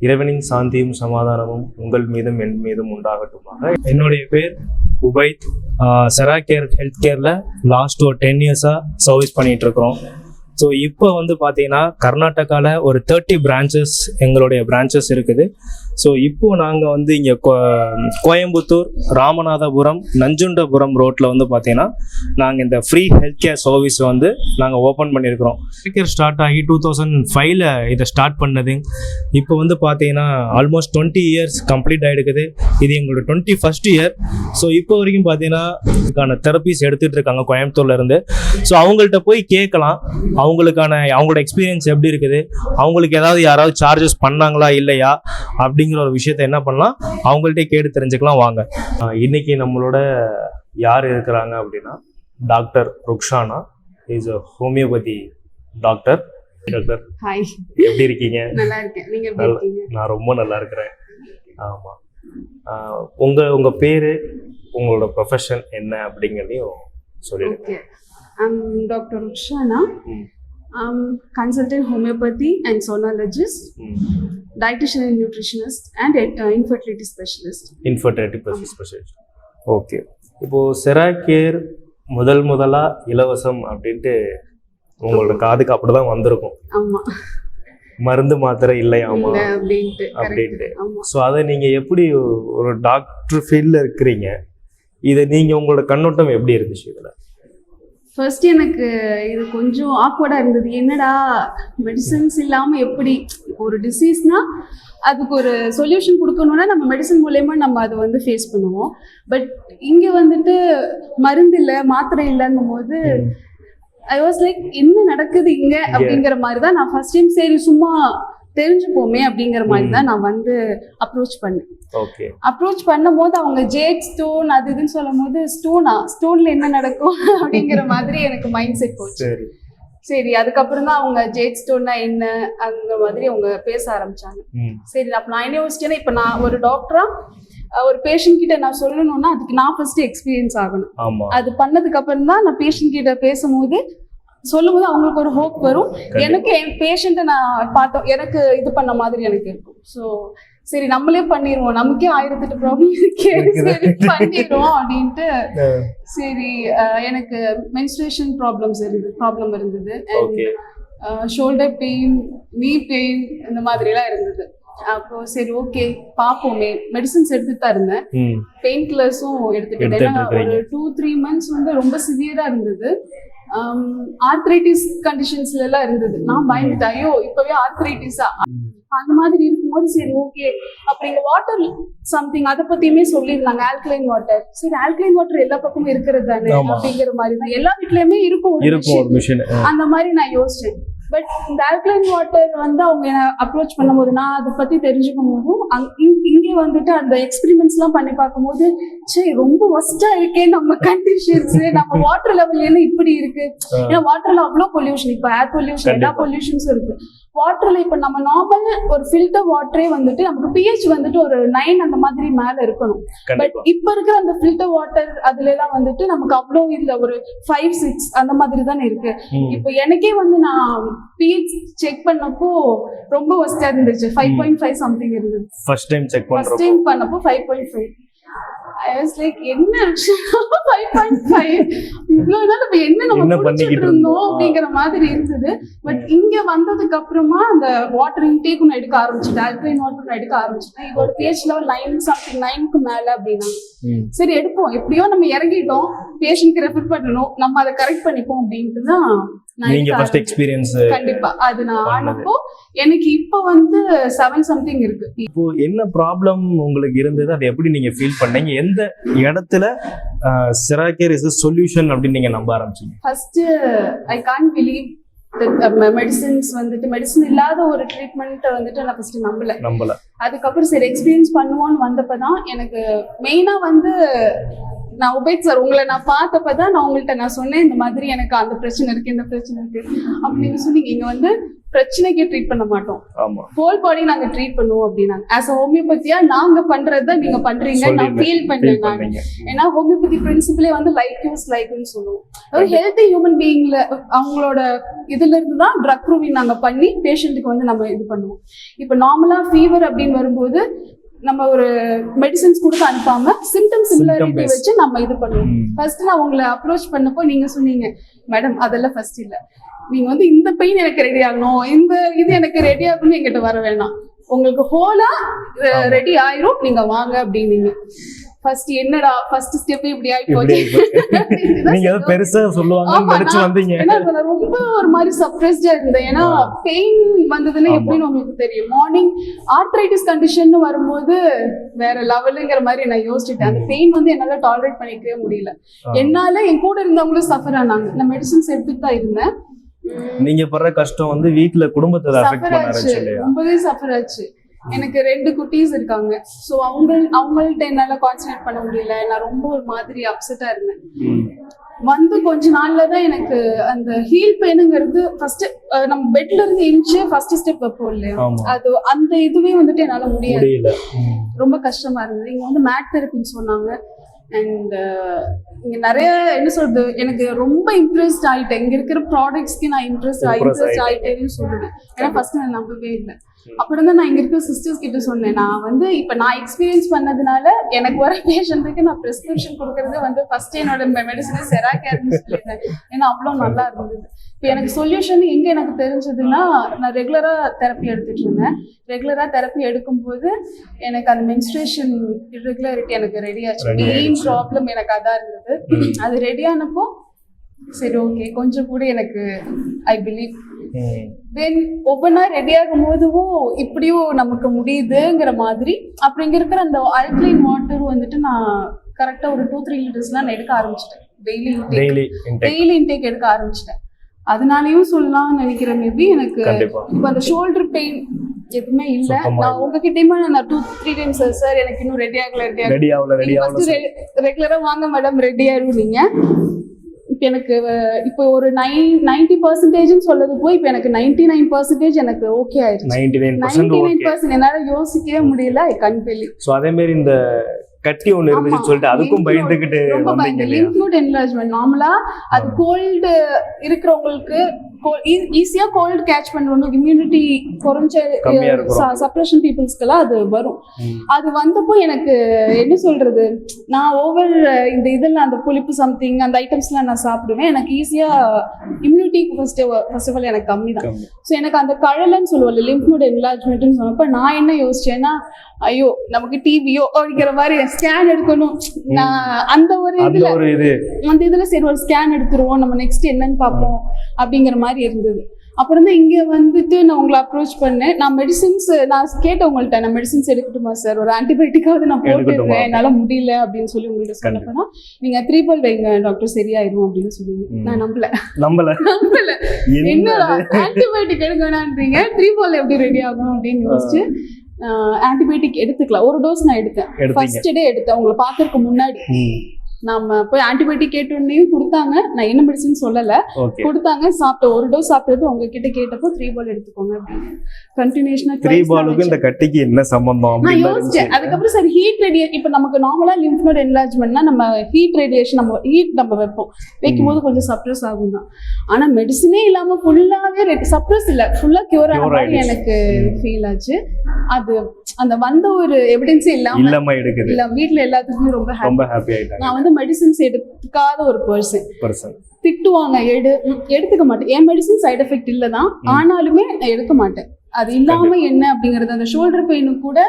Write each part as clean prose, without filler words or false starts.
இறைவனின் சாந்தியும் சமாதானமும் உங்கள் மீதும் என் மீதும் உண்டாகட்டுமாக. என்னுடைய பேர் உபைத். செராகேர் ஹெல்த் கேரில் லாஸ்ட் ஒரு 10 இயர்ஸாக சர்வீஸ் பண்ணிகிட்டு இருக்கிறோம். ஸோ இப்போ வந்து பார்த்தீங்கன்னா கர்நாடகாவில் ஒரு 30 பிரான்ச்சஸ் எங்களுடைய பிரான்ச்சஸ் இருக்குது. ஸோ இப்போது நாங்கள் வந்து இங்கே கோயம்புத்தூர், ராமநாதபுரம், நஞ்சுண்டபுரம் ரோட்டில் வந்து பார்த்தீங்கன்னா நாங்கள் இந்த ஃப்ரீ ஹெல்த் கேர் சர்வீஸ் வந்து நாங்கள் ஓப்பன் பண்ணியிருக்கிறோம். ஹெல்த் கேர் ஸ்டார்ட் ஆகி 2005 இதை ஸ்டார்ட் பண்ணது. இப்போ வந்து பார்த்தீங்கன்னா ஆல்மோஸ்ட் 20 இயர்ஸ் கம்ப்ளீட் ஆகிடுக்குது. இது எங்களோட 21st இயர். ஸோ இப்போ வரைக்கும் பார்த்தீங்கன்னா இதுக்கான தெரப்பிஸ் எடுத்துகிட்டு இருக்காங்க கோயம்புத்தூர்லேருந்து. ஸோ அவங்கள்ட்ட போய் கேட்கலாம் அவங்களோட எக்ஸ்பீரியன்ஸ் எப்படி இருக்குது, அவங்களுக்கு யாராவது சார்ஜஸ் பண்ணாங்களா இல்லையா அப்படிங்கிற ஒரு விஷயத்த என்ன பண்ணலாம் அவங்கள்ட்டே கேட்டு தெரிஞ்சுக்கலாம். வாங்க. இன்னைக்கு நம்மளோட யார் இருக்கிறாங்க அப்படின்னா doctor Rukhsana. Is a homeopathy doctor. Doctor hi, எப்படி இருக்கீங்க? நல்லா இருக்கேன். நீங்க எப்படி இருக்கீங்க? நான் ரொம்ப நல்லா இருக்கிறேன். ஆமாம். உங்க பேரு, உங்களோட ப்ரொஃபஷன் என்ன அப்படிங்கிறதையும் சொல்லிடுங்க. Okay, I'm Dr. Rukshana. I'm consultant homeopathy and sonologist, dietitian and nutritionist, and infertility specialist. Okay. இப்போது செராகேர் முதலா இலவசம் அப்படின்ட்டு உங்களோட காதுக்கு அப்படி தான் வந்திருக்கும். ஆமாம், மருந்து மாத்திரை இல்லையாமா அப்படின்ட்டு. ஸோ அதை நீங்கள் எப்படி ஒரு டாக்டர் ஃபீல்டில் இருக்கிறீங்க, இதை நீங்கள் உங்களோட கண்ணோட்டம் எப்படி இருந்துச்சு இதில்? ஃபர்ஸ்ட் எனக்கு இது கொஞ்சம் ஆக்வர்டாக இருந்தது. என்னடா மெடிசன்ஸ் இல்லாமல் எப்படி ஒரு டிசீஸ்னா அதுக்கு ஒரு சொல்யூஷன் கொடுக்கணும்னா நம்ம மெடிசன் மூலயமா நம்ம அதை வந்து ஃபேஸ் பண்ணுவோம். பட் இங்கே வந்துட்டு மருந்து இல்லை, மாத்திரை இல்லைங்கும் போது ஐ வாஸ் லைக் என்ன நடக்குது இங்கே அப்படிங்கிற மாதிரி தான் நான் ஃபர்ஸ்ட் டைம் சரி சும்மா தெரிஞ்சுப்போமே அப்படிங்கிற மாதிரி தான் நான் வந்து அப்ரோச் பண்ணேன். அப்ரோச் பண்ணும் போது அவங்க ஜேட் ஸ்டோன் அது இதுன்னு சொல்லும் போது ஸ்டோன்ல என்ன நடக்கும் அப்படிங்கிற மாதிரி எனக்கு மைண்ட் செட் போச்சு. சரி, அதுக்கப்புறம் தான் அவங்க ஜேட் ஸ்டோன்னா என்ன அந்த மாதிரி அவங்க பேச ஆரம்பிச்சாங்க. சரி, அப்போ நான் என்ன யோசிச்சேன்னா, இப்போ நான் ஒரு டாக்டரா ஒரு பேஷண்ட் கிட்ட நான் சொல்லணும்னா அதுக்கு நான் ஃபர்ஸ்ட் எக்ஸ்பீரியன்ஸ் ஆகணும். அது பண்ணதுக்கு அப்புறம் தான் நான் பேஷண்ட் கிட்ட பேசும்போது சொல்லும்போது அவங்களுக்கு ஒரு ஹோப் வரும். எனக்கு என் பேஷண்ட்டை நான் பார்த்தோம், எனக்கு இது பண்ண மாதிரி எனக்கு இருக்கும். ஸோ சரி நம்மளே பண்ணிடுவோம், நமக்கே 1008 ப்ராப்ளம் இருக்கே, சரி பண்ணிடுவோம் அப்படின்ட்டு. சரி, எனக்கு மென்ஸ்ட்ரேஷன் ப்ராப்ளம் இருந்தது, அண்ட் ஷோல்டர் பெயின், நீ பெயின், இந்த மாதிரிலாம் இருந்தது. அப்போ சரி ஓகே பார்ப்போமே, மெடிசன்ஸ் எடுத்துட்டு தான் இருந்தேன், பெயின் கில்லர்ஸும் எடுத்துக்கிட்டேன். ஏன்னா ஒரு 2-3 months வந்து ரொம்ப சிவியரா இருந்தது. ஆர்த்ரைட்டிஸ் கண்டிஷன்ஸ்ல எல்லாம் இருந்தது. நான் பயந்துட்டேன், ஐயோ இப்பவே ஆர்த்ரைட்டிஸா அந்த மாதிரி இருக்கும்போது சரி ஓகே. அப்புறம் இங்க வாட்டர் சம்திங் அதை பத்தியுமே சொல்லியிருந்தாங்க, ஆல்கலைன் வாட்டர். சரி ஆல்கலைன் வாட்டர் எல்லா பக்கமும் இருக்கிறது தானே அப்படிங்கிற மாதிரி தான், எல்லா வீட்லயுமே இருக்கும் அந்த மாதிரி நான் யோசிச்சேன். பட் இந்த ஆல்கலைன் வாட்டர் வந்து அவங்க என்ன அப்ரோச் பண்ணும்போது நான் அதை பத்தி தெரிஞ்சுக்கும் போதும் இங்கே வந்துட்டு அந்த எக்ஸ்பெரிமெண்ட்ஸ் எல்லாம் பண்ணி பார்க்கும்போது சரி ரொம்ப ஒஸ்டா இருக்கே நம்ம கண்டிஷன்ஸ், நம்ம வாட்டர் லெவல் இப்படி இருக்கு. ஏன்னா வாட்டர்ல அவ்வளவு பொல்யூஷன், இப்ப ஏர் பொல்யூஷன் எல்லா பொல்யூஷன்ஸும் இருக்கு. வாட்டர்ல இப்ப நம்ம நார்மல் ஒரு ஃபில்டர் வாட்டரே வந்துட்டு நமக்கு pH வந்துட்டு ஒரு 9 அந்த மாதிரி மேல இருக்கணும். பட் இப்ப இருக்கிற அந்த ஃபில்டர் வாட்டர் அதுல எல்லாம் வந்துட்டு நமக்கு அவ்வளவு இல்ல, ஒரு 5-6 அந்த மாதிரி தானே இருக்கு. இப்ப எனக்கே வந்து நான் pH செக் பண்ணப்போ ரொம்ப ஒஸ்டா இருந்துச்சு, 5.5 சம்திங் இருந்தது. ஃபர்ஸ்ட் டைம் பண்ணப்போ 5.5. I was like என்ன 5.5 இவ்வளவு நாள் நம்ம என்ன பண்ணிட்டு இருந்தோம் அப்படிங்கிற மாதிரி இருந்தது. பட் இங்க வந்ததுக்கு அப்புறமா அந்த வாட்டர் இன்டேக் ஒன்று எடுக்க ஆரம்பிச்சுட்டேன், ஆல்கலைன் வாட்டர் எடுக்க ஆரம்பிச்சுட்டேன். இதோட pH லெவல் 9 மேல அப்படின்னா சரி எடுப்போம், எப்படியோ நம்ம இறங்கிட்டோம், பேஷண்ட்க்கு ரெஃபர் பண்ணணும், நம்ம அதை கரெக்ட் பண்ணிப்போம் அப்படின்ட்டு தான் நீங்க ஃபர்ஸ்ட் எக்ஸ்பீரியன்ஸ். கண்டிப்பா அது நான் ஆனப்போ எனக்கு இப்போ வந்து 7 சம்திங் இருக்கு. இப்போ என்ன ப்ராப்ளம் உங்களுக்கு இருந்தது, அதை எப்படி நீங்க ஃபீல் பண்ணீங்க, எந்த இடத்துல செராகேர் இஸ் a சொல்யூஷன் அப்படின்னு நீங்க நம்ப ஆரம்பிச்சீங்க? First I can't believe medicines வந்துட்டு மெடிசன் இல்லாத ஒரு ட்ரீட்மெண்ட் வந்துட்டு நான் ஃபர்ஸ்ட் நம்பல. அதுக்கப்புறம் சரி எக்ஸ்பீரியன்ஸ் பண்ணுவோன்னு வந்தப்பதான் எனக்கு மெயினா வந்து நான் உபேத் சார் உங்களை நான் பார்த்தப்பதான் நான் உங்கள்கிட்ட நான் சொன்னேன், இந்த மாதிரி எனக்கு அந்த பிரச்சனை இருக்கு, இந்த பிரச்சனை இருக்கு அப்படின்னு சொன்னீங்க. இங்க வந்து பிரச்சனைக்கு ட்ரீட் பண்ண மாட்டோம், ஆமா ஹோல் பாடி நாங்க ட்ரீட் பண்ணுவோம் அப்படின்னாங்க. ஆஸ் அ ஹோமியோபதியா நாங்க பண்றத நீங்க பண்றீங்க நான் ஃபீல் பண்ணேன் நான். ஏன்னா ஹோமியோபதி பிரின்சிபிளே வந்து லைக் யூஸ் லைக்னு சொல்லுவோம். ஒரு ஹெல்த்தி ஹியூமன் பீயிங்ல அவங்களோட இதுல இருந்து தான் ட்ரக் ப்ரூவிங் நாங்க பண்ணி பேஷண்ட்டுக்கு வந்து நம்ம இது பண்ணுவோம். இப்போ நார்மலா ஃபீவர் அப்படின்னு வரும்போது நம்ம ஒரு மெடிசன்ஸ் கொடுத்து அனுப்பாம சிம்டம் சிமிலாரிட்டி வச்சு நம்ம இது பண்ணுவோம். ஃபர்ஸ்ட் நான் உங்களை அப்ரோச் பண்ணப்போ நீங்க சொன்னீங்க மேடம் அதெல்லாம் ஃபர்ஸ்ட் இல்ல, நீங்க வந்து இந்த பெயின் எனக்கு ரெடி ஆகணும், இந்த இது எனக்கு ரெடி ஆகணும்னு என்கிட்ட வர வேணாம், உங்களுக்கு ஹோலா ரெடி ஆயிரும், நீங்க வாங்க அப்படின்னீங்க. ஃபர்ஸ்ட் என்னடா ஃபர்ஸ்ட் ஸ்டெப் இப்படி ஆகி போச்சு. நீங்க ஏதோ பெருசா சொல்லுவாங்கன்னு நினைச்சு வந்தீங்க. ஏன்னா நான் ரொம்ப ஒரு மாதிரி சர்ப்ரைஸ்டா இருந்தேன். ஏன்னா பெயின் வந்ததுன்னா எப்படின்னு உங்களுக்கு தெரியும், மார்னிங் ஆர்த்ரைட்டிஸ் கண்டிஷன் வரும்போது வேற லெவலுங்கிற மாதிரி நான் யோசிச்சுட்டேன். அந்த பெயின் வந்து என்னால டாலரேட் பண்ணிக்கவே முடியல. என்னால என் கூட இருந்தவங்களும் சஃபர் ஆனாங்க. நான் மெடிசன்ஸ் எடுத்துட்டு தான் இருந்தேன். நீங்க படுற கஷ்டம் வந்து வீட்டுல குடும்பத்தை அஃபெக்ட் பண்ணாருச்சு இல்லையா? ரொம்பவே சஃபர் ஆச்சு. எனக்கு 2 குட்டீஸ் இருக்காங்க. ஸோ அவங்கள்ட்ட என்னால கான்சன்ட்ரேட் பண்ண முடியல. நான் ரொம்ப ஒரு மாதிரி அப்செட்டா இருந்தேன். வந்து கொஞ்ச நாள்ல தான் எனக்கு அந்த ஹீல் பெயினுங்கிறது ஃபர்ஸ்ட் நம்ம பெட்ல இருந்து எந்திச்சு ஃபர்ஸ்ட் ஸ்டெப் வைப்போம் இல்லையா, அது அந்த இதுவே வந்துட்டு என்னால முடியாது, ரொம்ப கஷ்டமா இருந்தது. இங்க வந்து மேட் தெரப்பின்னு சொன்னாங்க. அண்ட் இங்க நிறைய என்ன சொல்றது, எனக்கு ரொம்ப இம்ப்ரெஸ்ட் ஆயிட்டேன். இங்க இருக்கிற ப்ராடக்ட்ஸ்க்கு நான் இம்ப்ரெஸ்ட் ஆயிட்டேன்னு சொல்லுவேன். ஏன்னா ஃபர்ஸ்ட் நான் நம்பவே இல்லை. அப்புறம் தான் நான் இங்க இருக்கிற சிஸ்டர்ஸ் கிட்ட சொன்னேன், நான் வந்து இப்ப நான் எக்ஸ்பீரியன்ஸ் பண்ணதுனால எனக்கு வர பேஷண்ட்டுக்கு நான் பிரிஸ்கிரிப்ஷன் கொடுக்கறது வந்து ஃபர்ஸ்ட் என்னோட மெடிசனே செராகேர்னு சொல்லிட்டேன். ஏன்னா அவ்வளவு நல்லா இருந்தது. இப்போ எனக்கு சொல்யூஷன் எங்க எனக்கு தெரிஞ்சதுன்னா, நான் ரெகுலரா தெரப்பி எடுத்துட்டு இருந்தேன். ரெகுலரா தெரப்பி எடுக்கும்போது எனக்கு அந்த மென்ஸ்ட்ரேஷன் இர்ரெகுலாரிட்டி எனக்கு ரெடி ஆச்சு. மெயின் ப்ராப்ளம் எனக்கு அதான் இருந்தது. அது ரெடி ஆனப்போ சரி ஓகே கொஞ்சம் கூட எனக்கு ஐ பிலீவ். தென் ஒவ்வொன்றா ரெடி ஆகும் போதும் இப்படியும் நமக்கு முடியுதுங்கிற மாதிரி. அப்புறம் இங்க இருக்கிற அந்த அல்கலைன் வாட்டர் வந்துட்டு நான் கரெக்டா ஒரு 2-3 லிட்டர்ஸ்லாம் நான் எடுக்க ஆரம்பிச்சிட்டேன். டெய்லி இன்டேக் எடுக்க ஆரம்பிச்சிட்டேன். அதனாலயும் சொல்லலாம்னு நினைக்கிறேன். மேபி எனக்கு இப்போ அந்த ஷோல்டர் பெயின் எதுவுமே இல்ல. நான் உங்ககிட்டயுமே நான் 2-3 டைம்ஸ் சார் எனக்கு இன்னும் ரெடி ஆகல ரெகுலரா வாங்க மேடம் ரெடி ஆயிருவீங்க. இப்போ எனக்கு இப்போ ஒரு 90% சொல்லது போய் இப்போ எனக்கு 99% எனக்கு ஓகே ஆயிடுச்சு. 99% என்னால யோசிக்கவே முடியல. I can't believe. சோ அதே மாதிரி இந்த கட்டி ஒண்ணு இருந்துச்சு சொல்லிட்டு அதுக்கும் பயந்துகிட்டு வந்தீங்க. லிம்ப் நோட் என்லார்ஜ்மென்ட் நார்மலா அது கோல்டு இருக்கிறவங்களுக்கு ஈஸியா கோல்டு கேட்ச் பண்றவங்க இம்யூனிட்டி குறைஞ்ச சப்ரஷன் பீப்புள்ஸ்க்கெல்லாம் அது வரும். அது வந்தப்போ எனக்கு என்ன சொல்றது, நான் ஓவர் இந்த இதெல்லாம் அந்த புளிப்பு சம்திங் அந்த ஐட்டம்ஸ்லாம் நான் சாப்பிடுவேன். எனக்கு ஈஸியா இம்யூனிட்டி ஃபர்ஸ்ட் ஆஃப் ஆல் எனக்கு கம்மி தான். ஸோ எனக்கு அந்த கழலன்னு சொல்லுவோம்ல லிம்ப் நோட் என்லார்ஜ்மெண்ட்னு சொன்னப்ப நான் என்ன யோசிச்சேன்னா, ஐயோ நமக்கு டிவியோ அப்படிங்கிற மாதிரி ஸ்கேன் எடுக்கணும். நான் அந்த ஒரு இதுல சரி ஒரு ஸ்கேன் எடுத்துருவோம், நம்ம நெக்ஸ்ட் என்னன்னு பார்ப்போம் அப்படிங்கிற மாதிரி இருந்தது. அப்புறம் தான் இங்க வந்துட்டு நான் உங்களை அப்ரோச் பண்ணேன். நான் மெடிசின்ஸ் நான் கேட்டேன் உங்கள்கிட்ட, நான் மெடிசின்ஸ் எடுக்கட்டுமா சார், ஒரு ஆன்டிபயோட்டிக்காவது நான் போட்டுருவேன், என்னால முடியல அப்படின்னு சொல்லி உங்கள்கிட்ட சொன்னப்போ நீங்க 3 பால் வைங்க டாக்டர் சரியாயிரும் அப்படின்னு சொன்னீங்க. நான் நம்பல என்னடா ஆன்டிபயோட்டிக் எடுக்கணும்ன்றீங்க, 3 பால் எப்படி ரெடி ஆகும் அப்படின்னு யோசிச்சு ஆன்டிபயோட்டிக் எடுத்துக்கலாம். ஒரு டோஸ் நான் எடுத்தேன். ஃபர்ஸ்ட் டே எடுத்தேன் உங்களை பாக்குறதுக்கு முன்னாடி. நம்ம போய் ஆன்டிபயோட்டிக் கேட்டோன்னையும் கொடுத்தாங்க. நான் என்ன மெடிசன் சொல்லல, கொடுத்தாங்க. சாப்பிட்ட ஒரு டோஸ் சாப்பிட்டது உங்ககிட்ட கேட்டப்போ 3 பால் எடுத்துக்கோங்க அப்படின்னு கண்டினியூஷனா 3 பாலுக்கு இந்த கட்டிக்கு என்ன சம்பந்தம் நான் யோசிச்சேன். அதுக்கப்புறம் சரி ஹீட் ரேடியேஷன் இப்போ நமக்கு நார்மலா லிம்ப் நோட் என்லார்ஜ்மெண்ட்னா நம்ம ஹீட் ரேடியேஷன் நம்ம வைப்போம், வைக்கும்போது கொஞ்சம் சப்ரஸ் ஆகும் தான். ஆனா மெடிசனே இல்லாம ஃபுல்லாவே சப்ரஸ் இல்ல ஃபுல்லா கியூர் ஆன மாதிரி எனக்கு ஃபீல் ஆச்சு. அது அந்த வந்த ஒரு எவிடன்ஸே இல்லாம எடுக்குது. இல்ல வீட்ல எல்லாத்துக்குமே ரொம்ப ஹாப்பி ஆயிட்டாங்க. நான் வந்து மெடிசன்ஸ் எடுத்துக்காத ஒரு பர்சன் திட்டுவாங்க, எடுத்துக்க மாட்டேன். என் மெடிசன் சைடு எஃபெக்ட் இல்லதான், ஆனாலுமே நான் எடுக்க மாட்டேன். அது இல்லாம என்ன அப்படிங்கறது, அந்த ஷோல்டர் பெயினுக்கு கூட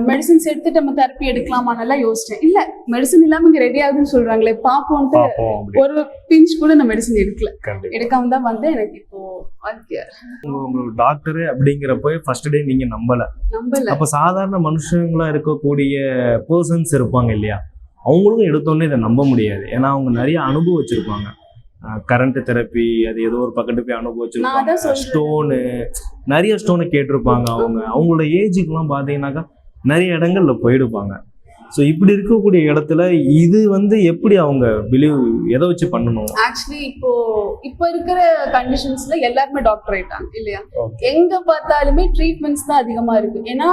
மெடிசன்ஸ் எடுத்துட்டு நம்ம தெரப்பி எடுக்கலாமா நல்லா யோசிச்சேன். இல்ல மெடிசன் இல்லாம இங்க ரெடி ஆகுதுன்னு சொல்றாங்களே பாப்போம்ட்டு ஒரு பிஞ்ச் கூட நான் மெடிசன் எடுக்காம தான் வந்து எனக்கு இப்போ டாக்டர் அப்படிங்கிறப்ப ஃபர்ஸ்ட் டே நீங்க நம்பல. அப்ப சாதாரண மனுஷங்களா இருக்கக்கூடிய பர்சன்ஸ் இருப்பாங்க இல்லையா, அவங்களுக்கும் எடுத்தோன்னே இதை நம்ப முடியாது. ஏன்னா அவங்க நிறைய அனுபவிச்சிருப்பாங்க. கரண்ட் தெரப்பி அது ஏதோ ஒரு பக்கத்து போய் அனுபவிச்சிருப்பாங்க. நிறைய ஸ்டோனை கேட்டிருப்பாங்க. அவங்களோட ஏஜுக்குலாம் பார்த்தீங்கன்னாக்கா நிறைய இடங்கள்ல போயிடுப்பாங்க. ஸோ இப்படி இருக்கக்கூடிய இடத்துல இது வந்து எப்படி அவங்க பிலீவ் எதை வச்சு பண்ணணும்? ஆக்சுவலி இப்போ இருக்கிற கண்டிஷன்ஸ்ல எல்லாருமே டாக்டர் ஆயிட்டாங்க இல்லையா? எங்க பார்த்தாலுமே ட்ரீட்மெண்ட்ஸ் தான் அதிகமா இருக்கு. ஏன்னா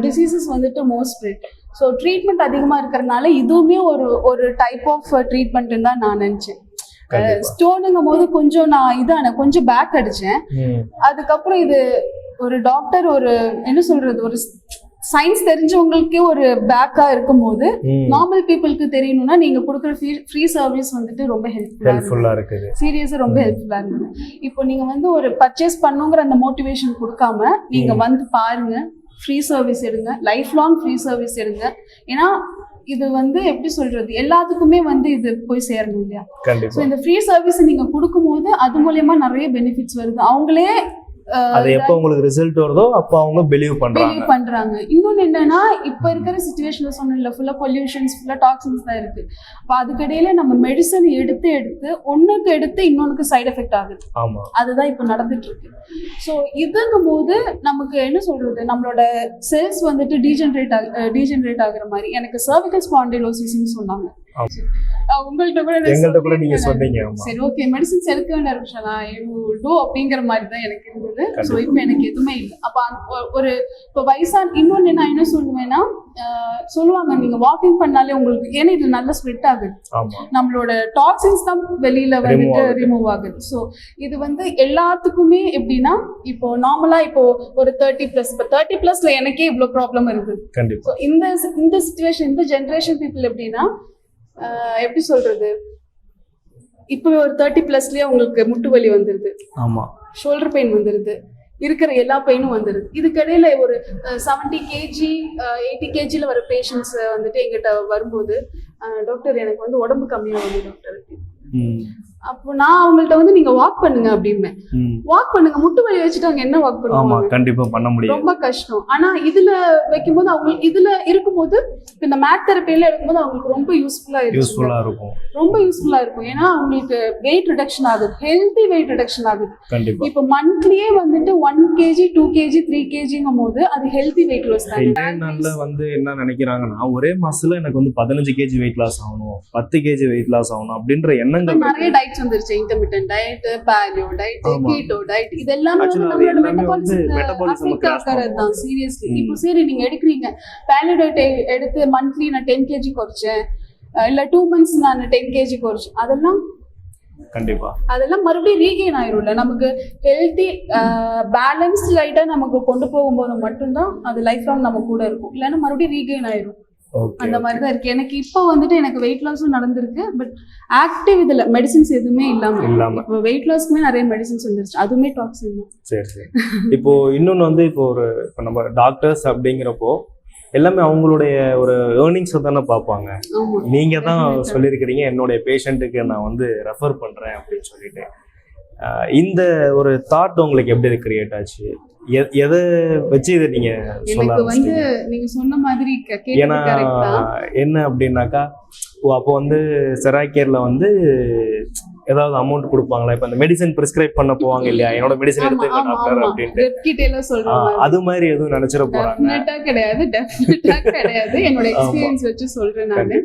டிசீசஸ் வந்துட்டு மோஸ்ட் ஸ்ப்ரெட். ஸோ ட்ரீட்மெண்ட் அதிகமா இருக்கிறதுனால இதுவுமே ஒரு டைப் ஆஃப் ட்ரீட்மெண்ட் தான் நான் நினைச்சேன். ஸ்டோனுங்கும் போது கொஞ்சம் நான் கொஞ்சம் பேக் அடிச்சேன். அதுக்கப்புறம் இது ஒரு டாக்டர் ஒரு என்ன சொல்றது ஒரு சயின்ஸ் தெரிஞ்சவங்களுக்கே ஒரு பேக்கா இருக்கும் போது நார்மல் பீப்புளுக்கு தெரியணும்னா நீங்க கொடுக்குற ஃப்ரீ சர்வீஸ் வந்துட்டு ரொம்ப ஹெல்ப்ஃபுல்லா இருக்குது. சீரியஸா ரொம்ப ஹெல்ப்ஃபுல்லா இருந்தது. இப்போ நீங்க வந்து ஒரு பர்ச்சேஸ் பண்ணுங்கிற அந்த மோட்டிவேஷன் கொடுக்காம நீங்க வந்து பாருங்க, ஃப்ரீ சர்வீஸ் எடுங்க, லைஃப் லாங் ஃப்ரீ சர்வீஸ் எடுங்க. ஏன்னா இது வந்து எப்படி சொல்றது எல்லாத்துக்குமே வந்து இது போய் சேரணும் இல்லையா? ஸோ இந்த ஃப்ரீ சர்வீஸ் நீங்க கொடுக்கும்போது அது மூலயமா நிறைய பெனிஃபிட்ஸ் வருது. அவங்களே அது எப்போ உங்களுக்கு ரிசல்ட் வருதோ அப்போ அவங்க பிலீவ் பண்றாங்க. இன்னொன்னு என்னன்னா இப்ப இருக்கிற சிச்சுவேஷன்ல சொன்னல ஃபுல்லா பொல்யூஷன்ஸ் ஃபுல்லா டாக்ஸின்ஸ் தான் இருக்கு. அப்ப அதுக்கிடையில நம்ம மெடிசன் எடுத்து ஒண்ணுக்கு எடுத்து இன்னொன்னுக்கு சைடு எஃபெக்ட் ஆகுது. அதுதான் இப்ப நடந்துட்டு இருக்கு. ஸோ இதுங்கும் போது நமக்கு என்ன சொல்றது நம்மளோட செல்ஸ் வந்துட்டு டீஜெனரேட் ஆகுற மாதிரி எனக்கு சர்விக்கல் ஸ்பாண்டிலோசிஸ்ன்னு சொன்னாங்க. உங்கள்கிட்ட கூட நீங்க சொன்னீங்க. சரி ஓகே மெடிசின்ஸ் எடுக்க வேண்டிய அப்படிங்கிற மாதிரி தான் எனக்கு இருந்தது. ஸோ இப்போ எனக்கு எதுவுமே இல்லை. அப்ப ஒரு இப்போ வயசான இன்னொன்னு நான் என்ன சொல்லுவேன்னா சொல்லுவாங்க நீங்க வாக்கிங் பண்ணாலே உங்களுக்கு ஏன்னா இது நல்லா ஸ்ப்ரெட் ஆகுது. நம்மளோட டாக்ஸின்ஸ் தான் வெளியில வந்துட்டு ரிமூவ் ஆகுது. ஸோ இது வந்து எல்லாத்துக்குமே எப்படின்னா இப்போ நார்மலா இப்போ ஒரு 30+, இப்போ 30+ல எனக்கே இவ்வளவு ப்ராப்ளம் இருக்குது. ஸோ இந்த சிச்சுவேஷன் இந்த ஜென்ரேஷன் பீப்புள் எப்படின்னா எப்படி சொல்றது இப்போ ஒரு 30+லயே உங்களுக்கு முட்டு வலி வந்துருது, ஷோல்டர் பெயின் வந்துருது, இருக்கிற எல்லா பெயினும் வந்துருது. இதுக்கிடையில ஒரு 70 kg 80 kgல வர பேஷண்ட்ஸ் வந்துட்டு எங்கிட்ட வரும்போது டாக்டர் எனக்கு வந்து உடம்பு கம்மியா வந்து டாக்டர் அப்போ நான் அவங்கள்ட்ட வந்து நீங்க வாக் பண்ணுங்க அப்படிமே. வாக் பண்ணுங்க, முட்டு வலி வச்சுட்டு அவங்க என்ன வாக் பண்ணுவாங்க? கண்டிப்பா பண்ண முடியும், ரொம்ப கஷ்டம். ஆனா இதுல வைக்கும்போது அவங்களுக்கு இதுல இருக்கும்போது இந்த மேட் தெரப்பில எடுக்கும்போது அவங்களுக்கு ரொம்ப யூஸ்ஃபுல்லா இருக்கும். ரொம்ப யூஸ்ஃபுல்லா இருக்கும். ஏன்னா அவங்களுக்கு வெயிட் ரிடக்ஷன் ஆகுது, ஹெல்தி வெயிட் ரிடக்ஷன் ஆகுது. இப்போ மந்த்லியே வந்துட்டு 1 kg 2 kg 3 kgங்கும் போது அது ஹெல்தி வெயிட் லாஸ் தான். நல்ல வந்து என்ன நினைக்கிறாங்கன்னா ஒரே மாசத்துல எனக்கு வந்து 15 kg வெயிட் லாஸ் ஆகணும், 10 kg வெயிட் லாஸ் ஆகணும் அப்படின்ற எண்ணங்கள் நிறைய டைட்ஸ் வந்துருச்சு. Intermittent diet, பாலியோ diet, keto diet, இதெல்லாம் வந்து நம்மளோட மெட்டபாலிசம் தான். சீரியஸ்லி இப்போ சரி நீங்க எடுக்கிறீங்க பாலியோ டயட் எடுத்து மந்த்லி நான் 10 kg குறைச்சேன், இல்ல 2 months நான் 10 kg குறைச்சேன், அதெல்லாம் மறுபடியும் ரீகெயின் ஆயிரும்ல. நமக்கு ஹெல்தி பேலன்ஸ்ட் லைட்டா நமக்கு கொண்டு போகும்போது மட்டும்தான் அது லைஃப் லாங் நம்ம கூட இருக்கும். இல்லைன்னா மறுபடியும் ரீகெயின் ஆயிரும். அந்த மாதிரிதான் இருக்கு. எனக்கு இப்போ வந்துட்டு எனக்கு வெயிட் லாஸும் நடந்திருக்கு. பட் ஆக்டிவ் இதுல மெடிசின்ஸ் எதுவுமே இல்லாம இப்போ வெயிட் லாஸ்க்குமே நிறைய மெடிசின்ஸ் வந்துருச்சு, அதுவுமே டாக்ஸின் தான். சரி இப்போ இன்னொன்னு வந்து இப்போ நம்ம டாக்டர்ஸ் அப்படிங்கிறப்போ எல்லாமே அவங்களுடைய ஒரு ஏர்னிங்ஸ் தானே பார்ப்பாங்க. நீங்க தான் சொல்லியிருக்கிறீங்க என்னுடைய பேஷண்ட்டுக்கு நான் வந்து ரெஃபர் பண்றேன் அப்படின்னு சொல்லிட்டு. இந்த ஒரு தாட் உங்களுக்கு எப்படி கிரியேட் ஆச்சு? எதை வச்சு இதை நீங்க எனக்கு வந்து நீங்க சொன்ன மாதிரி ஏன்னா என்ன அப்படின்னாக்கா அப்போ வந்து செராக்கேர்ல வந்து ஏதாவது அமௌண்ட் கொடுப்பாங்களா? இப்ப அந்த மெடிசன் பிரிஸ்கிரைப் பண்ண போவாங்க இல்லையா, என்னோட மெடிசன் எடுத்துங்க டாக்டர் அப்படின்ட்டு, அது மாதிரி எதுவும் நினைச்சிட போறாங்க? கிடையாது. என்னோட எக்ஸ்பீரியன்ஸ் வச்சு சொல்றேன் நானு.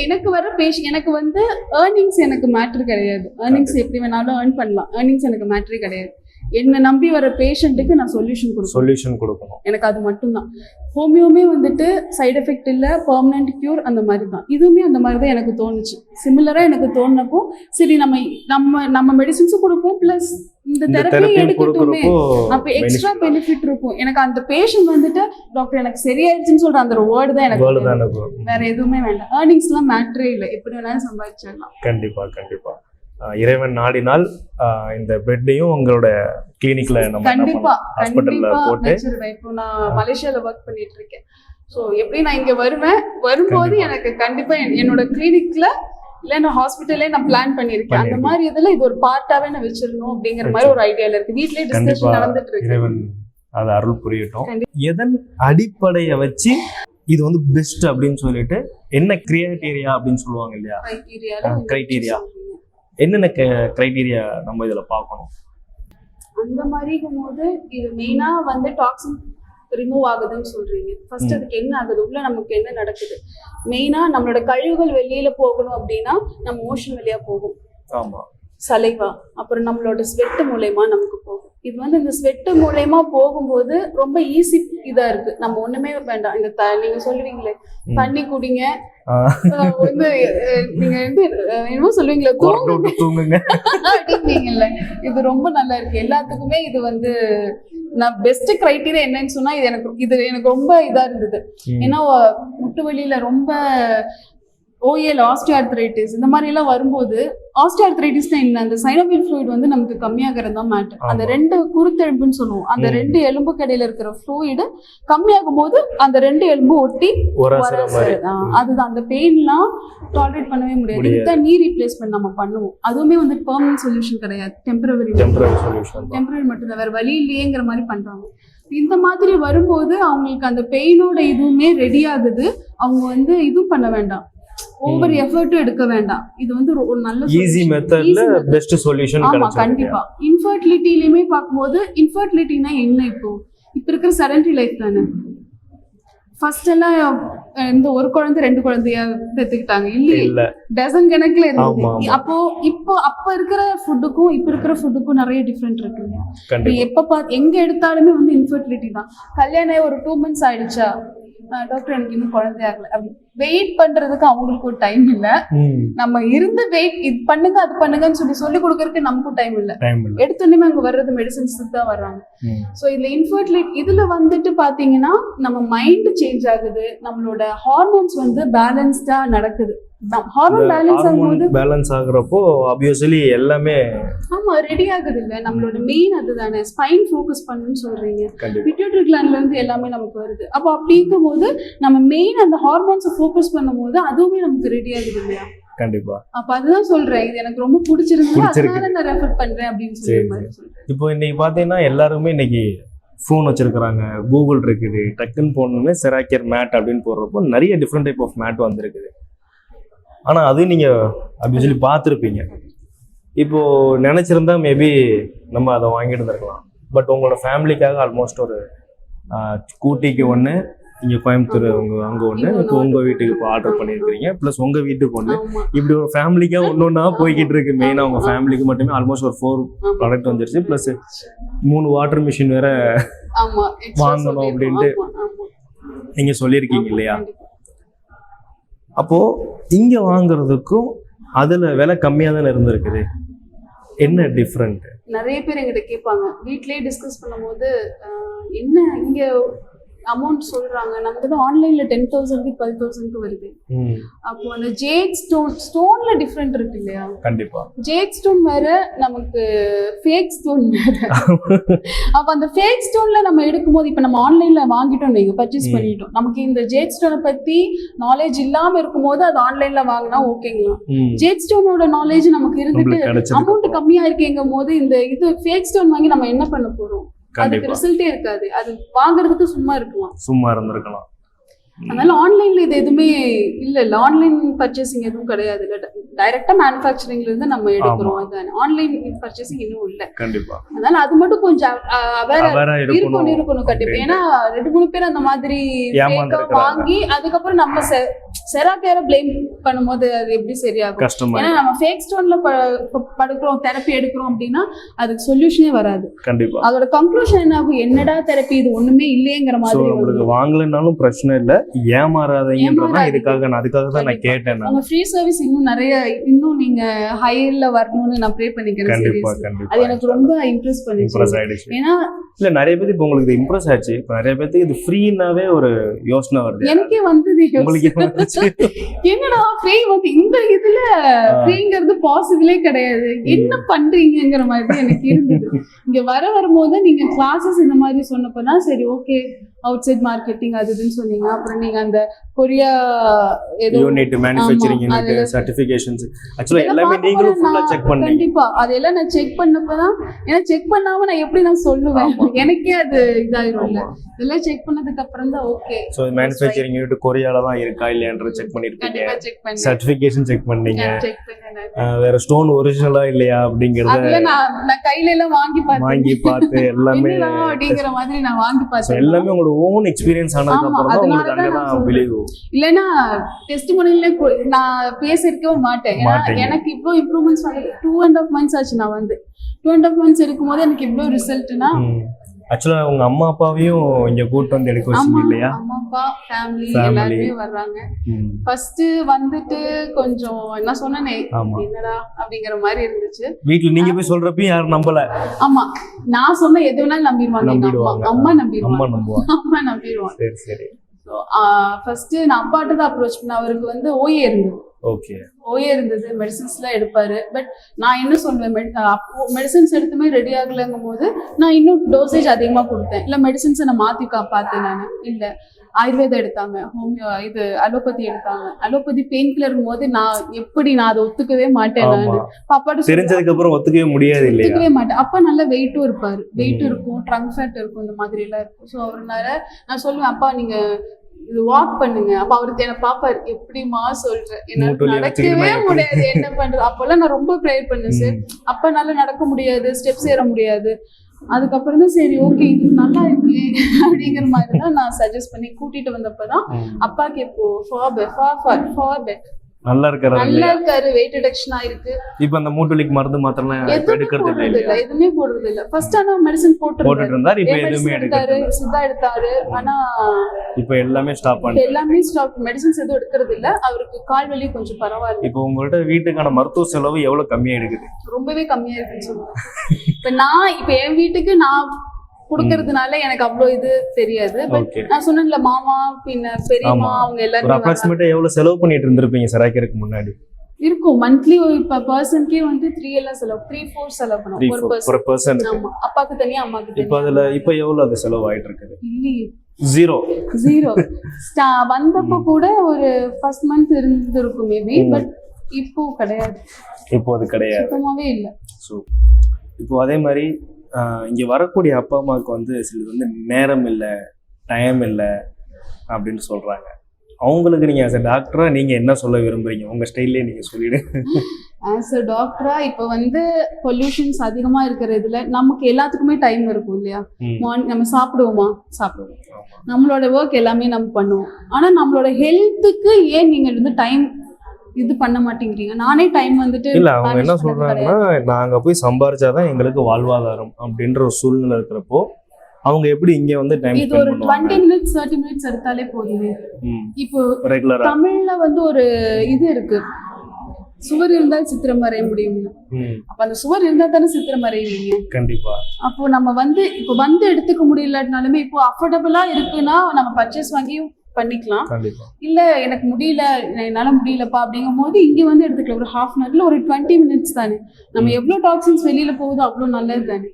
எனக்கு வர பேஷண்ட் எனக்கு வந்து ஏர்னிங்ஸ் எனக்கு மேட்டர் கிடையாது. ஏர்னிங்ஸ் எப்படி வேணாலும் ஏர்ன் பண்ணலாம், ஏர்னிங்ஸ் எனக்கு மேட்டரே கிடையாது. என்ன நம்பி வர பேஷண்ட்டுக்கு நான் சொல்யூஷன் கொடுக்கணும், எனக்கு அது மட்டும்தான். ஹோமியோமே வந்துட்டு சைடு எஃபெக்ட் இல்லை, பெர்மனன்ட் கியூர் அந்த மாதிரி தான். இதுவுமே அந்த மாதிரி தான் எனக்கு தோணுச்சு. சிமிலரா எனக்கு தோணுனப்போ சரி நம்ம மெடிசின்ஸும் கொடுப்போம், பிளஸ் இந்த தெரப்பி எடுக்கட்டுமே, அப்ப எக்ஸ்ட்ரா பெனிஃபிட் இருக்கும். எனக்கு அந்த பேஷண்ட் வந்துட்டு டாக்டர் எனக்கு சரியாயிடுச்சுன்னு சொல்ற அந்த வேர்டு தான் எனக்கு, வேற எதுவுமே வேண்டாம். ஏர்னிங்ஸ் எல்லாம் மேட்டரே இல்லை, எப்படி வேணாலும் சம்பாதிச்சிடலாம். கண்டிப்பா இறைவன் நாடினால் இந்த பெட்டையும் உங்களோட கிளினிக்ல நம்ம ஹாஸ்பிட்டல்ல போட்டு. இப்போ நான் மலேசியால ஒர்க் பண்ணிட்டு இருக்கேன். ஸோ எப்படி நான் இங்க வரும்போது எனக்கு கண்டிப்பா என்னோட கிளினிக்ல இல்ல நான் ஹாஸ்பிட்டல்லே நான் பிளான் பண்ணிருக்கேன். அந்த மாதிரி இதுல இது ஒரு பார்ட்டாவே நான் வச்சிருந்தோம் அப்படிங்கிற மாதிரி ஒரு ஐடியால இருக்கு. வீட்லயே டிஸ்கஷன் நடந்துட்டு இருக்கு. இறைவன் அது அருள் புரியட்டும். எதன் அடிப்படையை வச்சு இது வந்து பெஸ்ட் அப்படின்னு சொல்லிட்டு என்ன கிரைட்டீரியா அப்படின்னு சொல்லுவாங்க இல்லையா? கிரைட்டீரியா என்னென்ன கிரைட்டீரியா நம்ம இதுல பார்க்கணும்? அந்த மாதிரிக்கும் போது இது மெயினா வந்து டாக்ஸின் ரிமூவ் ஆகுதுன்னு சொல்றீங்க. ஃபர்ஸ்ட் அதுக்கு என்ன ஆகுது, உள்ள நமக்கு என்ன நடக்குது? மெயினா நம்மளோட கழிவுகள் வெளியில போகணும் அப்படின்னா நம்ம மோஷன் வழியா போகும். ஆமா, சலைவா, அப்புறம் நம்மளோட ஸ்வெட் மூலயமா நமக்கு போகும். இது வந்து இந்த ஸ்வெட் மூலயமா போகும்போது ரொம்ப ஈஸி இதா இருக்கு. நம்ம ஒண்ணுமே வேண்டாம். இந்த நீங்க சொல்லுவீங்களே தண்ணி குடிங்க, வந்து நீங்க வந்து என்னமோ சொல்லுவீங்களே தூங்குங்க அப்படின்னீங்கல்ல, இது ரொம்ப நல்லா இருக்கு. எல்லாத்துக்குமே இது வந்து நான் பெஸ்ட் கிரைட்டீரியா என்னன்னு சொன்னா இது எனக்கு ரொம்ப இதா இருந்தது. ஏன்னா முட்டு வலியில ரொம்ப ஓஎல் ஆஸ்டியோஆர்த்ரைட்டிஸ் இந்த மாதிரி எல்லாம் வரும்போது, ஆஸ்டியோஆர்த்ரைட்டிஸ்னா என்ன, அந்த சைனோவியல் ஃப்ளூயிட் வந்து நமக்கு கம்மியாகிறது தான் மேட்டர். அந்த 2 குருத்தெலும்புன்னு சொல்லுவோம், அந்த 2 எலும்பு கடையில இருக்கிற ஃப்ளூயிடு கம்மியாகும் போது அந்த 2 எலும்பு ஒட்டி அதுதான் அந்த பெயின்லாம் டாலரேட் பண்ணவே முடியாது. இதுதான் நீ ரீப்ளேஸ்மெண்ட் நம்ம பண்ணுவோம். அதுவுமே வந்து பெர்மனன்ட் சொல்யூஷன் கிடையாது, டெம்பரரி மட்டும்தான், வேற வழி இல்லையேங்கிற மாதிரி பண்றாங்க. இந்த மாதிரி வரும்போது அவங்களுக்கு அந்த பெயினோட இதுவுமே ரெடி ஆகுது. அவங்க வந்து இதுவும் பண்ண வேண்டாம், ஓவர் எஃபர்ட்டும் எடுக்க வேண்டாம். இது வந்து ஒரு நல்ல ஈஸி மெத்தட்ல பெஸ்ட் சொல்யூஷன். ஆமா, கண்டிப்பா. இன்ஃபர்டிலிட்டிலயுமே பார்க்கும்போது, இன்ஃபர்டிலிட்டினா என்ன, இப்போ இருக்கிற செடன்டரி லைஃப் தானே. ஃபர்ஸ்ட் எல்லாம் இந்த ஒரு குழந்தை 2 குழந்தைய பெற்றுக்கிட்டாங்க இல்ல, டசன் கணக்குல இருந்தது. அப்ப இருக்கிற ஃபுட்டுக்கும் இப்ப இருக்கிற ஃபுட்டுக்கும் நிறைய டிஃபரெண்ட் இருக்கு இல்லையா? எப்ப எங்க எடுத்தாலுமே வந்து இன்ஃபர்டிலிட்டி தான். கல்யாணம் ஒரு 2 months ஆயிடுச்சா, டாக்டர் எனக்கு இன்னும் குழந்தை ஆகல, அப்படி வெயிட் பண்றதுக்கு அவங்களுக்கு ஒரு டைம் இல்ல. நம்ம இருந்து வெயிட் இது பண்ணுங்க அது பண்ணுங்கன்னு சொல்லி கொடுக்கறதுக்கு நமக்கும் டைம் இல்ல. எடுத்தோடனே அங்க வர்றது மெடிசன்ஸ் தான் வர்றாங்க. சோ இதுல இன்ஃபர்டிலிட்டி இதுல வந்துட்டு பாத்தீங்கன்னா நம்ம மைண்ட் சேஞ்ச் ஆகுது, நம்மளோட ஹார்மோன்ஸ் வந்து பேலன்ஸ்டா நடக்குது. ஹார்மோன் பேலன்ஸ் ஆகுறப்போ ஆப்வியஸ்லி எல்லாமே ஆமா ரெடி ஆகுது இல்ல. நம்மளோட மெயின் அதுதானே, ஸ்பைன் ஃபோக்கஸ் பண்ணணும்னு சொல்றீங்க, பிட்யூட்டரி கிளாண்ட்ல இருந்து எல்லாமே நமக்கு வருது. அப்போ அப்படி இருக்கும்போது நம்ம மெயின் அந்த ஹார்மோன்ஸை ஃபோக்கஸ் பண்ணும்போது அதுவுமே நமக்கு ரெடி ஆகுது இல்லையா? கண்டிப்பா. அப்ப அதுதான் சொல்றேன், இது எனக்கு ரொம்ப பிடிச்சிருக்கு, அதனால நான் ரெஃபர் பண்றேன் அப்படின்னு சொல்லி. இப்போ இன்னைக்கு பாத்தீங்கன்னா எல்லாருமே இன்னைக்கு ஃபோன் வச்சிருக்கிறாங்க, கூகுள் இருக்குது, டக்குன்னு போனோம்னே செராக்கியர் மேட் அப்படின்னு போடுறப்போ நிறைய டிஃப்ரெண்ட் டைப் ஆஃப் மேட் வந்திருக்குது. ஆனால் அது நீங்கள் அப்படி சொல்லி பார்த்துருப்பீங்க. இப்போது நினச்சிருந்தா மேபி நம்ம அதை வாங்கிட்டு இருந்திருக்கலாம். பட் உங்களோட ஃபேமிலிக்காக ஆல்மோஸ்ட் ஒரு ஸ்கூட்டிக்கு ஒன்று, இங்கே கோயம்புத்தூர் அங்கே ஒன்று, இப்போ உங்கள் வீட்டுக்கு இப்போ ஆர்டர் பண்ணியிருக்கிறீங்க, ப்ளஸ் உங்கள் வீட்டுக்கு ஒன்று, இப்படி ஒரு ஃபேமிலிக்காக ஒன்று போய்கிட்டு இருக்கு. மெயினாக உங்கள் ஃபேமிலிக்கு மட்டுமே ஆல்மோஸ்ட் ஒரு 4 ப்ராடக்ட் வந்துருச்சு, ப்ளஸ் 3 வாட்டர் மிஷின் வேற வாங்கணும் அப்படின்ட்டு நீங்கள் சொல்லியிருக்கீங்க இல்லையா? அப்போ இங்க வாங்குறதுக்கும் அதுல விலை கம்மியா தானே இருந்திருக்குது, என்ன டிஃபரெண்ட்? நிறைய பேர் எங்கிட்ட கேட்பாங்க, வீட்லயே டிஸ்கஸ் பண்ணும்போது என்ன இங்க அமௌண்ட் சொல்றாங்க, நமக்கு தான் ஆன்லைன்ல 10,000 12,000 வருது. அப்போ அந்த ஜேட் ஸ்டோன்ல டிஃபரெண்ட் இருக்கு இல்லையா? கண்டிப்பா. ஜேட் ஸ்டோன் வேற, நமக்கு ஃபேக் ஸ்டோன் வேற. அப்ப அந்த ஃபேக் ஸ்டோன்ல நம்ம எடுக்கும்போது, இப்ப நம்ம ஆன்லைன்ல வாங்கிட்டோம், நீங்க பர்ச்சேஸ் பண்ணிட்டோம், நமக்கு இந்த ஜேட் ஸ்டோனை பத்தி நாலேஜ் இல்லாம இருக்கும்போது அது ஆன்லைன்ல வாங்கினா ஓகேங்களா? ஜேட் ஸ்டோனோட நாலேஜ் நமக்கு இருந்துட்டு அமௌண்ட் கம்மியா இருக்கேங்கும் போது இந்த இது ஃபேக் ஸ்டோன் வாங்கி நம்ம என்ன பண்ண போறோம்? அதுக்கு ரிசல்ட்டே இருக்காது. அது வாங்குறதுக்கு சும்மா இருந்திருக்கலாம். அதனால ஆன்லைன்ல இது எதுவுமே இல்ல, ஆன்லைன் பர்ச்சேசிங் எதுவும் கிடையாது. டைரக்டா மேனுஃபேக்சரிங்ல இருந்து நம்ம எடுக்கிறோம். அதான் ஆன்லைன் பர்ச்சேசிங் இன்னும் இல்ல. கண்டிப்பா. அதனால அது மட்டும் கொஞ்சம் அவேரா இருக்கணும் கண்டிப்பா. ஏன்னா 2-3 பேர் அந்த மாதிரி வாங்கி அதுக்கப்புறம் நம்ம செராக்கேரை பிளேம் பண்ணும்போது அது எப்படி சரியாகும்? ஏன்னா நம்ம ஃபேக் ஸ்டோன்ல படுக்கிறோம், தெரப்பி எடுக்கிறோம் அப்படின்னா அதுக்கு சொல்யூஷனே வராது. கண்டிப்பா. அதோட கன்க்ளூஷன் என்ன ஆகும்? என்னடா தெரப்பி, இது ஒண்ணுமே இல்லையேங்கிற மாதிரி. உங்களுக்கு வாங்கலனாலும் பிரச்சனை இல்ல, ஏமாறாதீங்கன்றதா அதுக்காக தான் நான் கேட்டேன். உங்க ஃப்ரீ சர்வீஸ் இன்னும் நீங்க ஹையர்ல வரணும்னு நான் ப்ரே பண்ணிக்கிறேன். கண்டிப்பா கண்டிப்பா. அது எனக்கு ரொம்ப இம்ப்ரெஸ் பண்ணிச்சு. ஏன்னா இல்ல நிறைய பேருக்கு இப்போ உங்களுக்கு இது இம்ப்ரெஸ் ஆச்சு, இப்போ நிறைய பேருக்கு இது ஃப்ரீனாவே ஒரு யோசனை வருது. எனக்கே வந்தது, என்னடா ஃப்ரீ வந்து இந்த இதுல ஃப்ரீங்கிறது பாசிபிளே கிடையாது, என்ன பண்றீங்கிற மாதிரி எனக்கு இருந்தது. இங்க வரும்போது நீங்க கிளாஸஸ் இந்த மாதிரி சொன்னப்பனா சரி ஓகே, அவுட் சைட் மார்க்கெட்டிங் அது இதுன்னு சொன்னீங்க. அப்புறம் நீங்க அந்த Korea unit, manufacturing unit, certifications, actually எல்லாமே நீங்களும் ஃபுல்லா செக் பண்ணீங்க. கண்டிப்பா அதெல்லாம் நான் செக் பண்ணப்பதான், ஏன்னா செக் பண்ணாம நான் எப்படி நான் சொல்லுவேன், எனக்கே அது இதாயிரும்ல. இதெல்லாம் செக் பண்ணதுக்கு அப்புறம் தான் ஓகே. சோ மேனுஃபேக்சரிங் யூனிட் கொரியால தான் இருக்கா இல்லையான்ற செக் பண்ணிருக்கீங்க, சர்டிஃபிகேஷன் செக் பண்ணீங்க. வேற ஸ்டோன் ஒரிஜினலா இல்லையா அப்படிங்கறத அதுல நான் கையில எல்லாம் வாங்கி பார்த்து எல்லாமே அப்படிங்கிற மாதிரி நான் வாங்கி பார்த்தேன். எல்லாமே உங்களோட ஓன் எக்ஸ்பீரியன்ஸ் ஆனதுக்கு அப்புறம் தான் உங்களுக்கு அங்கதான் பிலீவ். இல்லைன்னா டெஸ்டிமோனியல்ல நான் பேசியிருக்கவே மாட்டேன். எனக்கு இவ்வளோ இம்ப்ரூவ்மெண்ட்ஸ் வந்து 2.5 months ஆச்சு. நான் வந்து 2.5 months இருக்கும்போது எனக்கு இவ்வளோ ரிசல்ட்னா ஆக்சுவலா உங்க அம்மா அப்பாவையும் இங்க கூட்டு வந்து எடுக்க வச்சீங்க இல்லையா? அம்மா அப்பா ஃபேமிலி எல்லாருமே வர்றாங்க. ஃபர்ஸ்ட் வந்துட்டு கொஞ்சம் என்ன சொன்னனே என்னடா அப்படிங்கிற மாதிரி இருந்துச்சு. வீட்ல நீங்க போய் சொல்றப்ப யாரும் நம்பல. ஆமா, நான் சொன்ன எது வேணாலும் நம்பிடுவாங்க. அம்மா நம்பிடுவாங்க. சரி சரி. ஃபர்ஸ்ட் நான் அப்பாட்ட தான் அப்ரோச் பண்ணேன். அவருக்கு வந்து ஓஏ இருந்தது. ஓகே, ஓஏ இருந்தது, மெடிசின்ஸ்லாம் எடுப்பாரு. பட் நான் என்ன சொல்வேன், மெடிசின்ஸ் எடுத்துமே ரெடி ஆகலைங்கும் போது நான் இன்னும் டோசேஜ் அதிகமாக கொடுத்தேன். இல்லை மெடிசின்ஸை நான் மாற்றி பார்த்தேன். நான் இல்லை ஆயுர்வேதம் எடுத்தாங்க, இது அலோபதி எடுத்தாங்க. அலோபதி பெயின் கில்லருங்கும் போது நான் அதை ஒத்துக்கவே மாட்டேன். நான் அப்பாட்ட தெரிஞ்சதுக்கு அப்புறம் ஒத்துக்கவே மாட்டேன். அப்பா நல்லா வெயிட்டும் இருப்பாரு, வெயிட் இருக்கும், ட்ரங்க் ஃபேட் இருக்கும், இந்த மாதிரி எல்லாம் இருக்கும். ஸோ அவருனால நான் சொல்லுவேன், அப்பா நீங்க இது வாக் பண்ணுங்க. அப்ப அவருக்கு என்ன பாப்பாரு, எப்படிமா சொல்றேன், என்னால நடக்கவே முடியாது, என்ன பண்றது. அப்பெல்லாம் நான் ரொம்ப ப்ரேயர் பண்ணேன் சார். அப்பனால நடக்க முடியாது, ஸ்டெப்ஸ் ஏற முடியாது. அதுக்கப்புறம் தான் சரி ஓகே இது நல்லா இருக்கு அப்படிங்கிற மாதிரி தான் நான் சஜஸ்ட் பண்ணி கூட்டிட்டு வந்தப்பதான் அப்பாக்கு இப்போ நல்லா இருக்காரு, வெயிட் ரிடக்ஷன் ஆயிருக்கு. இப்போ அந்த மூட்டு வலிக்கு மருந்து மாத்திரலாம் எடுக்கிறது இல்ல, எதுவுமே போடுறது இல்ல. ஃபர்ஸ்ட் ஆனா மெடிசன் போட்டுட்டு இருந்தாரு, இப்போ எதுவுமே எடுக்கறது இல்ல. சித்தா எடுத்தாரு, ஆனா இப்போ எல்லாமே ஸ்டாப் மெடிசன்ஸ் எதுவும் எடுக்கிறது இல்ல. அவருக்கு கால் வலி கொஞ்சம் பரவாயில்ல. இப்போ உங்கள்ட்ட வீட்டுக்கான மருத்துவ செலவு எவ்வளவு கம்மியா இருக்குது? ரொம்பவே கம்மியா இருக்குன்னு சொல்லுவேன். இப்ப என் வீட்டுக்கு நான் குடுக்கறதுனால எனக்கு அவ்வளவு இது தெரியாது. பட் நான் சொன்னேன்ல, மாமா பின்ன பெரியம்மா அவங்க எல்லாரும் அப்ராக்ஸிமேட்டா எவ்வளவு செலவு பண்ணிட்டு இருந்திருப்பீங்க சராய்க்கருக்கு முன்னாடி? இருக்கும் மந்த்லி இப்ப பர்சனுக்கே வந்து 3 எல்லாம் செலவு, 3-4 செலவு பண்ணுவோம் ஒரு பர்சன். ஆமா, அப்பாக்கு தனியா அம்மாக்கு தனியா. இப்ப அதுல இப்ப எவ்வளவு அது செலவு ஆயிட்டு இருக்குது? இல்லையே, ஜீரோ. வந்தப்ப கூட ஒரு ஃபர்ஸ்ட் மந்த் இருந்திருக்கும் மேபி. பட் இப்போ கிடையாது, இப்போ அது கிடையாது, சுத்தமாவே இல்லை. ஸோ இப்போ அதே மாதிரி இங்கே வரக்கூடிய அப்பா அம்மாவுக்கு வந்து சிலது வந்து நேரம் இல்லை, டைம் இல்லை அப்படின்னு சொல்கிறாங்க. அவங்களுக்கு நீங்கள் ஆஸ் அ டாக்டராக நீங்கள் என்ன சொல்ல விரும்புறீங்க? உங்கள் ஸ்டைல்லே நீங்கள் சொல்லிவிடு. ஆஸ் அ டாக்டராக இப்போ வந்து பொல்யூஷன்ஸ் அதிகமாக இருக்கிற இதில் நமக்கு எல்லாத்துக்குமே டைம் இருக்கும் இல்லையா? மார்னிங் நம்ம சாப்பிடுவோம், நம்மளோட ஒர்க் எல்லாமே நம்ம பண்ணுவோம். ஆனால் நம்மளோட ஹெல்த்துக்கு ஏன் நீங்கள் வந்து டைம் இது பண்ண மாட்டேங்கிறீங்க? நானே டைம் வந்துட்டு இல்ல, அவங்க என்ன சொல்றாங்கன்னா, நாங்க போய் சம்பாரிச்சாதான் எங்களுக்கு வாழ்வாதாரம் அப்படின்ற ஒரு சூழ்நிலை இருக்கிறப்போ அவங்க எப்படி இங்க வந்து டைம் இது ஒரு 20 minutes 30 minutes எடுத்தாலே போதுமே. இப்போ ரெகுலரா தமிழ்ல வந்து ஒரு இது இருக்கு, சுவர் இருந்தால் சித்திரம் வரைய முடியும். அப்ப அந்த சுவர் இருந்தா தானே சித்திரம் வரையுவீங்க. கண்டிப்பா. அப்போ நம்ம வந்து இப்போ வந்து எடுத்துக்க முடியலனாலுமே இப்போ அஃபோர்டபுளா இருக்குன்னா நம்ம பர்ச்சேஸ் வாங்கி பண்ணிக்கலாம். இல்ல எனக்கு முடியல, என்னால முடியலப்பா அப்படிங்கும் போது இங்க வந்து எடுத்துக்கலாம். ஒரு half an hourல ஒரு 20 minutes தானே. நம்ம எவ்வளவு டாக்ஸின்ஸ் வெளியில போகுதோ அவ்வளவு நல்லது தானே.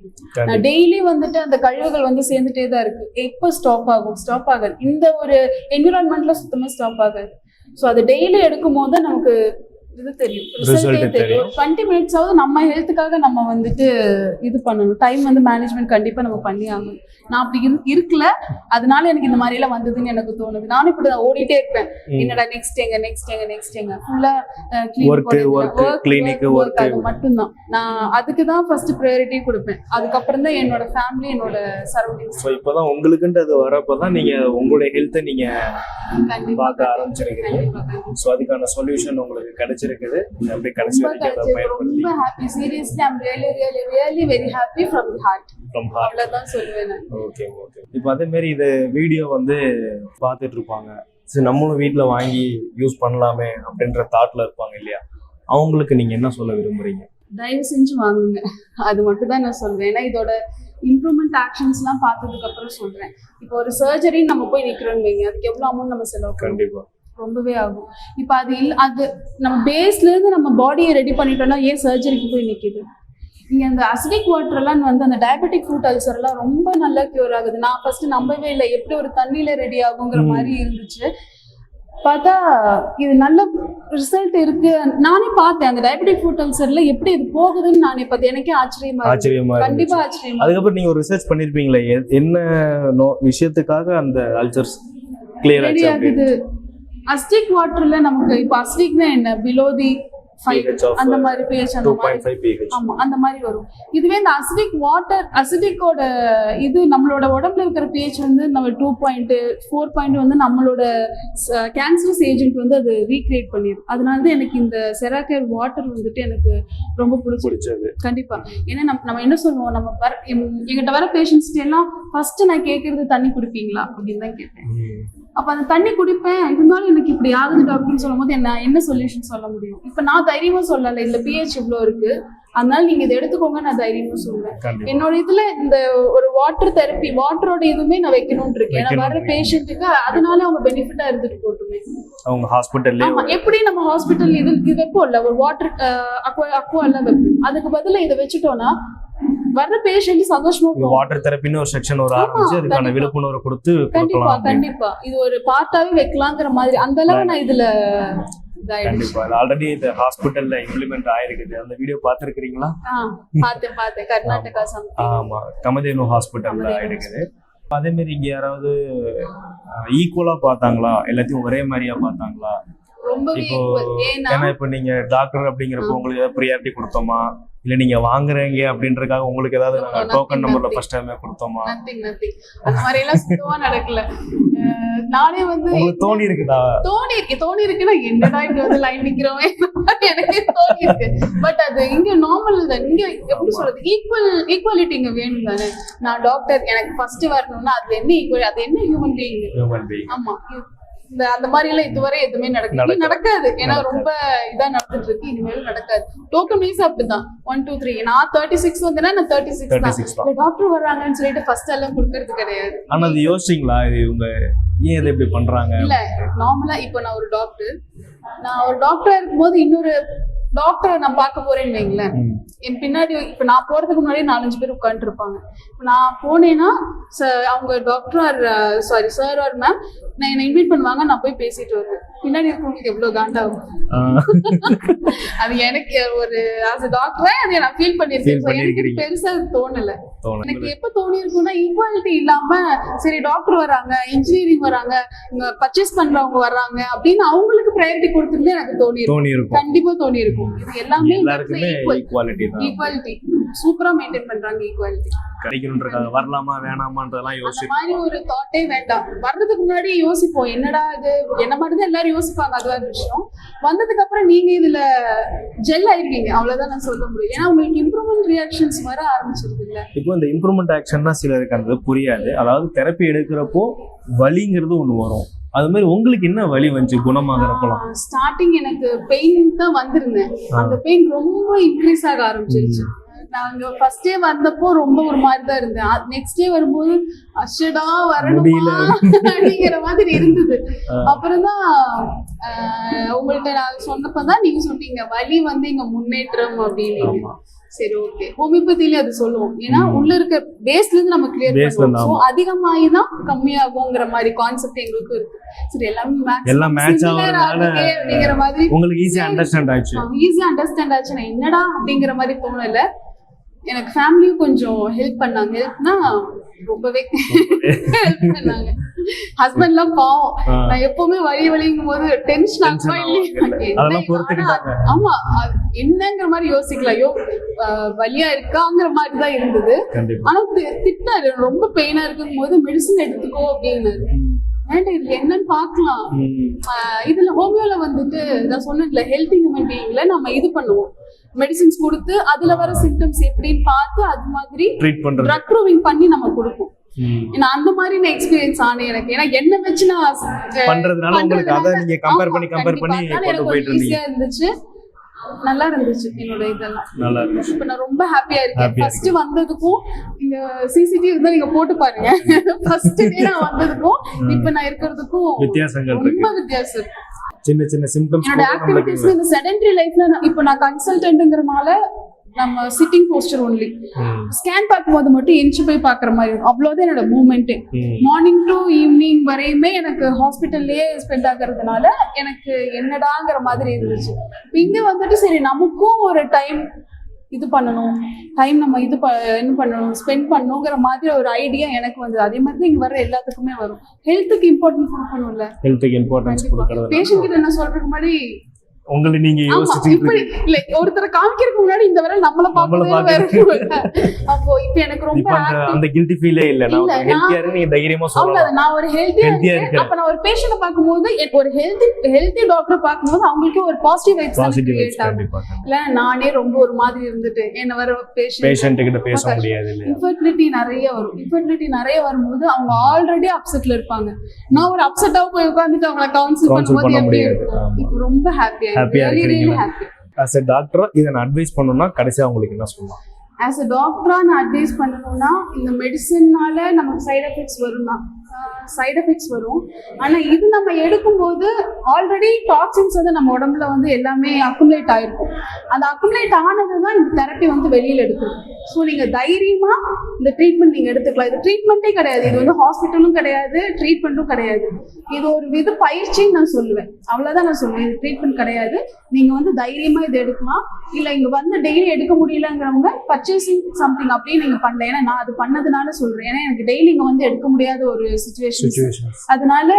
நான் டெய்லி வந்துட்டு அந்த கழிவுகள் வந்து சேர்ந்துட்டே தான் இருக்கு. எப்போ ஸ்டாப் ஆகாது. இந்த ஒரு என்விரான்மெண்ட்ல சுத்தமா ஸ்டாப் ஆகாது. ஸோ அது டெய்லி எடுக்கும் போது நமக்கு இது தெரியும், ரிசல்ட் தெரியும். 20 minutes ஆவது நம்ம ஹெல்த்துக்காக நம்ம வந்துட்டு இது பண்ணணும். டைம் வந்து மேனேஜ்மெண்ட் கண்டிப்பா நம்ம பண்ணி ஆகணும். நான் அப்படி இருக்குல்ல, அதனால எனக்கு இந்த மாதிரி எல்லாம் வந்ததுன்னு எனக்கு தோணுது. நானும் இப்படி ஓடிட்டே இருப்பேன், என்னடா நெக்ஸ்ட் எங்க ஃபுல்லா கிளினிக் ஒர்க் அது மட்டும்தான். நான் அதுக்கு தான் ஃபர்ஸ்ட் ப்ரையாரிட்டி கொடுப்பேன். அதுக்கப்புறம் தான் என்னோட ஃபேமிலி, என்னோட சரௌண்டிங்ஸ். ஸோ இப்போதான் உங்களுக்குன்றது வரப்பதான் நீங்க உங்களுடைய ஹெல்த்தை நீங்க பார்க்க ஆரம்பிச்சிருக்கீங்க. ஸோ அதுக்கான சொல்யூஷன் உங்களுக்கு கிடைச்சிருக்குது. அப்படி கடைசி வரைக்கும் ரொம்ப happy. Seriously I am really very happy from the heart. அவ்வளவுதான் சொல்லுவேன். ஓகே. இப்போ அதே மாதிரி இது வீடியோ வந்து பார்த்துட்டு இருப்பாங்க, சரி நம்மளும் வீட்டில் வாங்கி யூஸ் பண்ணலாமே அப்படின்ற தாட்ல இருப்பாங்க இல்லையா? அவங்களுக்கு நீங்க என்ன சொல்ல விரும்புறீங்க? தயவு செஞ்சு வாங்குங்க, அது மட்டும் தான் நான் சொல்வேன். ஏன்னா இதோட இம்ப்ரூவ்மெண்ட் ஆக்ஷன்ஸ்லாம் பார்த்ததுக்கு அப்புறம் சொல்றேன். இப்போ ஒரு சர்ஜரி நம்ம போய் நிக்கிறோம்னு வைங்க, அதுக்கு எவ்வளவு அமௌண்ட் நம்ம செலவு? கண்டிப்பா ரொம்பவே ஆகும். இப்போ அது நம்ம பேஸ்ல இருந்து நம்ம பாடியை ரெடி பண்ணிட்டோம்னா ஏன் சர்ஜரிக்கு போய் நிக்குது? இங்க அந்த அசிடிக் வாட்டர் எல்லாம் வந்து அந்த டயபெட்டிக் ஃபுட் அல்சர் எல்லாம் ரொம்ப நல்லா கியூர் ஆகுது. நான் ஃபர்ஸ்ட் நம்பவே இல்லை, எப்படி ஒரு தண்ணியில ரெடி ஆகுங்கிற மாதிரி இருந்துச்சு. பார்த்தா இது நல்ல ரிசல்ட் இருக்கு. நானே பார்த்தேன் அந்த டயபெட்டிக் ஃபுட் அல்சர்ல எப்படி இது போகுதுன்னு நானே பார்த்து எனக்கே ஆச்சரியமா கண்டிப்பா ஆச்சரியமா. அதுக்கப்புறம் நீங்க ஒரு ரிசர்ச் பண்ணிருப்பீங்களே, என்ன விஷயத்துக்காக அந்த அல்சர்ஸ் கிளியர் ஆகுது? அசிடிக் வாட்டர்ல நமக்கு இப்போ அசிடிக்னா என்ன, பிலோ தி pH of அந்த மாதிரி pH அந்த மாதிரி 2.5 pH. ஆமா அந்த மாதிரி வரும். இதுவே இந்த அசிடிக்கோட இது நம்மளோட உடம்புல இருக்கிற pH வந்து நம்ம 2.4 வந்து நம்மளோட கேன்சரஸ் ஏஜென்ட் வந்து அது ரீக்ரியேட் பண்ணிடும். அதனால தான் எனக்கு இந்த செராகேர் வாட்டர் வந்துட்டு எனக்கு ரொம்ப பிடிச்சது. கண்டிப்பா. ஏன்னா நம்ம என்ன சொல்லுவோம், நம்ம எங்கிட்ட வர பேஷண்ட்ஸ்க்கு எல்லாம் ஃபர்ஸ்ட் நான் கேட்கறது தண்ணி குடிப்பீங்களா அப்படின்னு தான் கேட்பேன். அப்ப அந்த தண்ணி குடிப்பேன், இருந்தாலும் எனக்கு இப்படி ஆகுது டாக்டர்னு சொல்லும் போது என்ன சொல்யூஷன் சொல்ல முடியும்? இப்ப நான் தைரியமா சொல்லல, இதுல pH இவ்வளவு இருக்கு, அதனால நீங்க இதை எடுத்துக்கோங்க நான் தைரியமா சொல்லுவேன். என்னோட இதுல இந்த ஒரு வாட்டர் தெரப்பி, வாட்டரோட இதுவுமே நான் வைக்கணும்னு இருக்கேன். ஏன்னா வர பேஷண்ட்டுக்கு அதனால அவங்க பெனிஃபிட்டா இருந்துட்டு போட்டுமே. அவங்க ஹாஸ்பிட்டல்ல எப்படி நம்ம ஹாஸ்பிட்டல் இது வைப்போம் இல்ல, ஒரு வாட்டர் அக்வா எல்லாம் வைப்போம், அதுக்கு பதிலா இதை வச்சுட்டோம்னா வர்ற பேஷண்ட் சந்தோஷமா வாட்டர் தெரப்பின்னு ஒரு செக்ஷன் ஒரு ஆரம்பிச்சு அதுக்கான விழிப்புணர்வு கொடுத்து கண்டிப்பா இது ஒரு பார்ட்டாவே வைக்கலாங்கிற மாதிரி அந்த அளவு நான் இதுல கண்டிப்பா ஆல்ரெடி இந்த ஹாஸ்பிட்டல்ல இம்ப்ளிமெண்ட் ஆயிருக்குது. அந்த வீடியோ பாத்துருக்கீங்களா? பார்த்தேன் கர்நாடகா ஆமா கமதேனு ஹாஸ்பிட்டல்ல ஆயிருக்குது. அதே மாதிரி இங்க யாராவது ஈக்குவலா பார்த்தாங்களா, எல்லாத்தையும் ஒரே மாதிரியா பார்த்தாங்களா? இப்போ ஏன்னா இப்ப நீங்க டாக்டர் அப்படிங்கிறப்ப உங்களுக்கு ஏதாவது ப்ரியாரிட்டி கொடுத்தோமா, இல்ல நீங்க வாங்குறீங்க அப்படின்றதுக்காக உங்களுக்கு ஏதாவது டோக்கன் நம்பர்ல ஃபர்ஸ்ட் டைம் கொடுத்தோமா? அந்த மாதிரி எல்லாம் சுத்தமா நடக்கல. நானே வந்து தோணி இருக்குதா? தோணி இருக்குன்னா என்னடா இங்க வந்து லைன் நிக்கிறோமே எனக்கு தோணி இருக்கு. பட் அது இங்க நார்மல் தான். இங்க எப்படி சொல்றது, ஈக்குவாலிட்டி இங்க வேணும் தானே. நான் டாக்டர், எனக்கு ஃபர்ஸ்ட் வரணும்னா அது என்ன ஈக்குவல், அது என்ன ஹியூமன் பீயிங். ஆமா அந்த மாதிரி எல்லாம் இதுவரை எதுவுமே நடக்காது. ஏன்னா ரொம்ப இதா நடந்துட்டு இருக்கு, இனிமேல் நடக்காது. டோக்கன் வைஸ் அப்படிதான் 1 2 3 நான் 36 வந்தேன்னா நான் 36 தான். டாக்டர் வர்றாங்கன்னு சொல்லிட்டு ஃபர்ஸ்ட் எல்லாம் கொடுக்கறது கிடையாது. ஆனா அது யோசிச்சீங்களா, இவங்க ஏன் இதை இப்படி பண்றாங்க? இல்ல நார்மலா இப்போ நான் ஒரு டாக்டரா இருக்கும்போது இன்னொரு டாக்டரை நான் பார்க்க போறேன்னு வைங்களேன், என் பின்னாடி இப்ப நான் போறதுக்கு முன்னாடி 4-5 பேர் உட்காந்துட்டு இருப்பாங்க. நான் போனேன்னா அவங்க டாக்டர் சார் ஆர் மேம் நான் என்ன இன்வைட் பண்ணுவாங்க, நான் போய் பேசிட்டு வருவேன். பின்னாடி இருக்கவங்களுக்கு எவ்வளவு காண்டாகும். அது எனக்கு ஒரு ஆஸ் டாக்டரா அதை நான் ஃபீல் பண்ணிருக்கேன். எனக்கு பெருசா தோணல. எனக்கு எப்ப தோணி இருக்கும்னா, ஈக்குவாலிட்டி இல்லாம சரி டாக்டர் வராங்க, இன்ஜினியரிங் வராங்க, பர்ச்சேஸ் பண்றவங்க வர்றாங்க அப்படின்னு அவங்களுக்கு ப்ரையாரிட்டி கொடுத்துட்டு எனக்கு தோணி இருக்கும். கண்டிப்பா தோணி இருக்கும். இது எல்லாமே ஈக்குவாலிட்டி சூப்பரா மெயின்டைன் பண்றாங்க. ஈக்குவாலிட்டி கிடைக்கணும்ன்றதுக்காக வரலாமா வேணாமான்றதெல்லாம் யோசிச்சு மாதிரி ஒரு தாட்டே வேண்டாம். வர்றதுக்கு முன்னாடி யோசிப்போம், என்னடா இது என்ன மாதிரி தான் எல்லாரும் யோசிப்பாங்க, அது ஒரு விஷயம். வந்ததுக்கு அப்புறம் நீங்க இதுல ஜெல் ஆயிருவீங்க, அவ்வளவுதான் நான் சொல்ல முடியும். ஏன்னா உங்களுக்கு இம்ப்ரூவ்மெண்ட் ரியாக்ஷன்ஸ் வர ஆரம்பிச்சிருக்கு இல்ல. இப்போ இந்த இம்ப்ரூவ்மெண்ட் ஆக்ஷன்னா சிலருக்கு அந்த புரியாது. அதாவது தெரப்பி எடுக்கிறப்போ வலிங்கிறது ஒண்ணு வரும். அது மாதிரி உங்களுக்கு என்ன வலி வந்துச்சு குணமாகறப்பலாம்? ஸ்டார்டிங் எனக்கு பெயின் தான் வந்திருந்தேன். அந்த பெயின் ரொம்ப இன்க்ரீஸ் ஆக ஆரம்பிச்சிருச்சு. நாங்க ஃபர்ஸ்ட் டே வந்தப்போ ரொம்ப ஒரு மாதிரி தான் இருந்தேன். நெக்ஸ்ட் டே வரும்போது அஷடா வரணுமா அப்படிங்கிற மாதிரி இருந்தது. அப்புறம் தான் உங்கள்ட்ட நான் சொன்னப்பதான் நீங்க சொன்னீங்க வலி வந்து இங்க முன்னேற்றம் அப்படின்னு. சரி ஓகே, ஹோமியோபதியில அது சொல்லுவோம். ஏன்னா உள்ள இருக்க பேஸ்ல இருந்து நம்ம கிளியர் பண்ணுவோம். அதிகமாகி தான் கம்மியாகுங்கிற மாதிரி கான்செப்ட் எங்களுக்கு இருக்கு. சரி எல்லாம் மேட்ச் ஆகுறதுனால அப்படிங்கிற மாதிரி உங்களுக்கு ஈஸியா அண்டர்ஸ்டாண்ட் ஆச்சு. நான் என்னடா அப்படிங்கிற மாதிரி தோணல. எனக்கு ஃபேமிலியும் கொஞ்சம் ஹெல்ப் பண்ணாங்க. ஹெல்ப்னா ரொம்பவே ஹெல்ப் பண்ணாங்க. ஹஸ்பண்ட்லாம் பாவம், நான் எப்பவுமே வலிங்கும் போது டென்ஷன் ஆகுமா இல்லையா, ஆமா என்னங்கிற மாதிரி யோசிக்கலாம். ஐயோ வலியா இருக்காங்கிற மாதிரி தான் இருந்தது. ஆனா திட்டாரு, ரொம்ப பெயினா இருக்கும் போது மெடிசன் எடுத்துக்கோ அப்படின்னாரு. வேண்டாம் இதுல என்னன்னு பாக்கலாம். இதுல ஹோமியோல வந்துட்டு நான் சொன்னேன்ல, ஹெல்த் ஹியூமன் பீயிங்ல நம்ம இது பண்ணுவோம், மெடிசின்ஸ் கொடுத்து அதுல வர சிம்டம்ஸ் எப்படின்னு பார்த்து அது மாதிரி ட்ரக் ப்ரூவிங் பண்ணி நம்ம கொடுப்போம். ஏன்னா அந்த மாதிரி நான் எக்ஸ்பீரியன்ஸ் ஆனேன் எனக்கு. ஏன்னா என்ன வச்சு நான் பண்றதுனால உங்களுக்கு அத நீங்க கம்பேர் பண்ணி கொண்டு போயிட்டு இருந்தீங்க. இருந்துச்சு, நல்லா இருந்துச்சு. என்னோட இதெல்லாம் நல்லா இருந்துச்சு. இப்ப நான் ரொம்ப ஹாப்பியா இருக்கேன். ஃபர்ஸ்ட் வந்ததுக்கும் இங்க சிசிடிவி இருந்தா நீங்க போட்டு பாருங்க. ஃபர்ஸ்ட் டே நான் வந்ததுக்கும் இப்ப நான் இருக்கிறதுக்கும் வித்தியாசங்கள் ரொம்ப வித்தியாசம் இருக்கு. சின்ன சின்ன சிம்டம்ஸ் என்னோட ஆக்டிவிட்டீஸ் இந்த செடென்டரி லைஃப்ல இப்ப நான் கன்சல்டன்ட்ங்கறனால நம்ம சிட்டிங் போஸ்டர் ஒன்லி. ஸ்கேன் பார்க்கும்போது மட்டும் எஞ்சி போய் பாக்குற மாதிரி இருக்கும். அவ்வளவுதான் என்னோட மூவ்மெண்ட்டே. மார்னிங் டு ஈவினிங் வரையுமே எனக்கு ஹாஸ்பிட்டல்லே ஸ்பெண்ட் ஆகுறதுனால எனக்கு என்னடாங்கிற மாதிரி இருந்துச்சு. இங்க வந்துட்டு சரி நமக்கும் ஒரு டைம் இது பண்ணணும், டைம் நம்ம என்ன பண்ணணும், ஸ்பெண்ட் பண்ணணுங்கிற மாதிரி ஒரு ஐடியா எனக்கு வந்தது. அதே மாதிரி தான் இங்க வர எல்லாத்துக்குமே வரும். ஹெல்த்துக்கு இம்பார்ட்டன்ஸ் கொடுக்கணும்ல. ஹெல்த்துக்கு இம்பார்ட்டன்ஸ் கொடுக்கறது. பேஷண்ட் கிட்ட என்ன சொல்றதுக்கு முன்னாடி உங்களை நீங்க ஆமா, யோசிச்சுட்டு இப்படி இல்ல ஒருத்தரை காமிக்கிறதுக்கு முன்னாடி இந்த விரல் நம்மள நம்மள பாக்குறது அப்போ இப்ப எனக்கு ரொம்ப இப்ப அந்த கில்ட்டி ஃபீலே இல்ல. நான் இல்ல, ஹெல்த்தியா இருக்கு நீங்க தைரியமா சொல்லலாம். அவ்வளவுதான். நான் ஒரு ஹெல்த்தியா ஹெல்த்தியா இருக்கேன். இருக்கு. அப்ப நான் ஒரு பேஷண்ட பாக்கும்போது எனக்கு ஒரு ஹெல்த்தி டாக்டர் பாக்கும்போது அவங்களுக்கு ஒரு பாசிட்டிவ் வைப்ஸ் பாசிட்டிவ் கிரியேட் ஆகும். கண்டிப்பா இல்ல நானே ரொம்ப ஒரு மாதிரி இருந்துட்டு என்ன வர பேஷண்ட் கிட்ட பேச முடியாது இல்லையா? இன்ஃபர்டிலிட்டி நிறைய வரும். இன்ஃபர்டிலிட்டி நிறைய வரும்போது அவங்க ஆல்ரெடி அப்செட்ல இருப்பாங்க. நான் ஒரு அப்செட்டா போய் உட்கார்ந்துட்டு அவங்கள கவுன்சில் பண்ணும்போது பண்ண எப்படி முடியாது. இருக்கும்? இப்போ ரொம்ப ஹாப்பியா இருக்கீங்களா? ஹாப்பி. ஆஸ் எ டாக்டரா இதை நான் அட்வைஸ் பண்ணணும்னா கடைசியா உங்களுக்கு என்ன சொல்லலாம்? ஆஸ் அ டாக்டரா நான் அட்வைஸ் பண்ணணும்னா இந்த மெடிசின்னால நமக்கு சைடு எஃபெக்ட்ஸ் வரும் தான். சைடு எஃபெக்ட்ஸ் வரும். ஆனா இது நம்ம எடுக்கும்போது ஆல்ரெடி டாக்ஸின்ஸ் வந்து நம்ம உடம்புல வந்து எல்லாமே அக்குமுலேட் ஆயிருக்கும். அந்த அக்குமுலேட் ஆனது தான் இந்த தெரப்பி வந்து வெளியில எடுக்கணும். ஸோ நீங்க தைரியமா இந்த ட்ரீட்மெண்ட் நீங்க எடுத்துக்கலாம். இது ட்ரீட்மெண்ட்டே கிடையாது. இது வந்து ஹாஸ்பிட்டலும் கிடையாது, ட்ரீட்மெண்ட்டும் கிடையாது. இது ஒரு வித பயிற்சின்னு நான் சொல்லுவேன். அவ்வளவுதான் நான் சொல்லுவேன். இது ட்ரீட்மெண்ட் கிடையாது. நீங்க வந்து தைரியமா இதை எடுக்கலாம். இல்ல இங்க வந்து டெய்லி எடுக்க முடியலங்கிறவங்க பர்ச்சேசிங் சம்திங் அப்படியே நீங்க பண்ணல. ஏன்னா நான் அது பண்ணதுனால சொல்றேன். ஏன்னா எனக்கு டெய்லி இங்க வந்து எடுக்க முடியாத ஒரு சுச்சுவேஷன். அதனால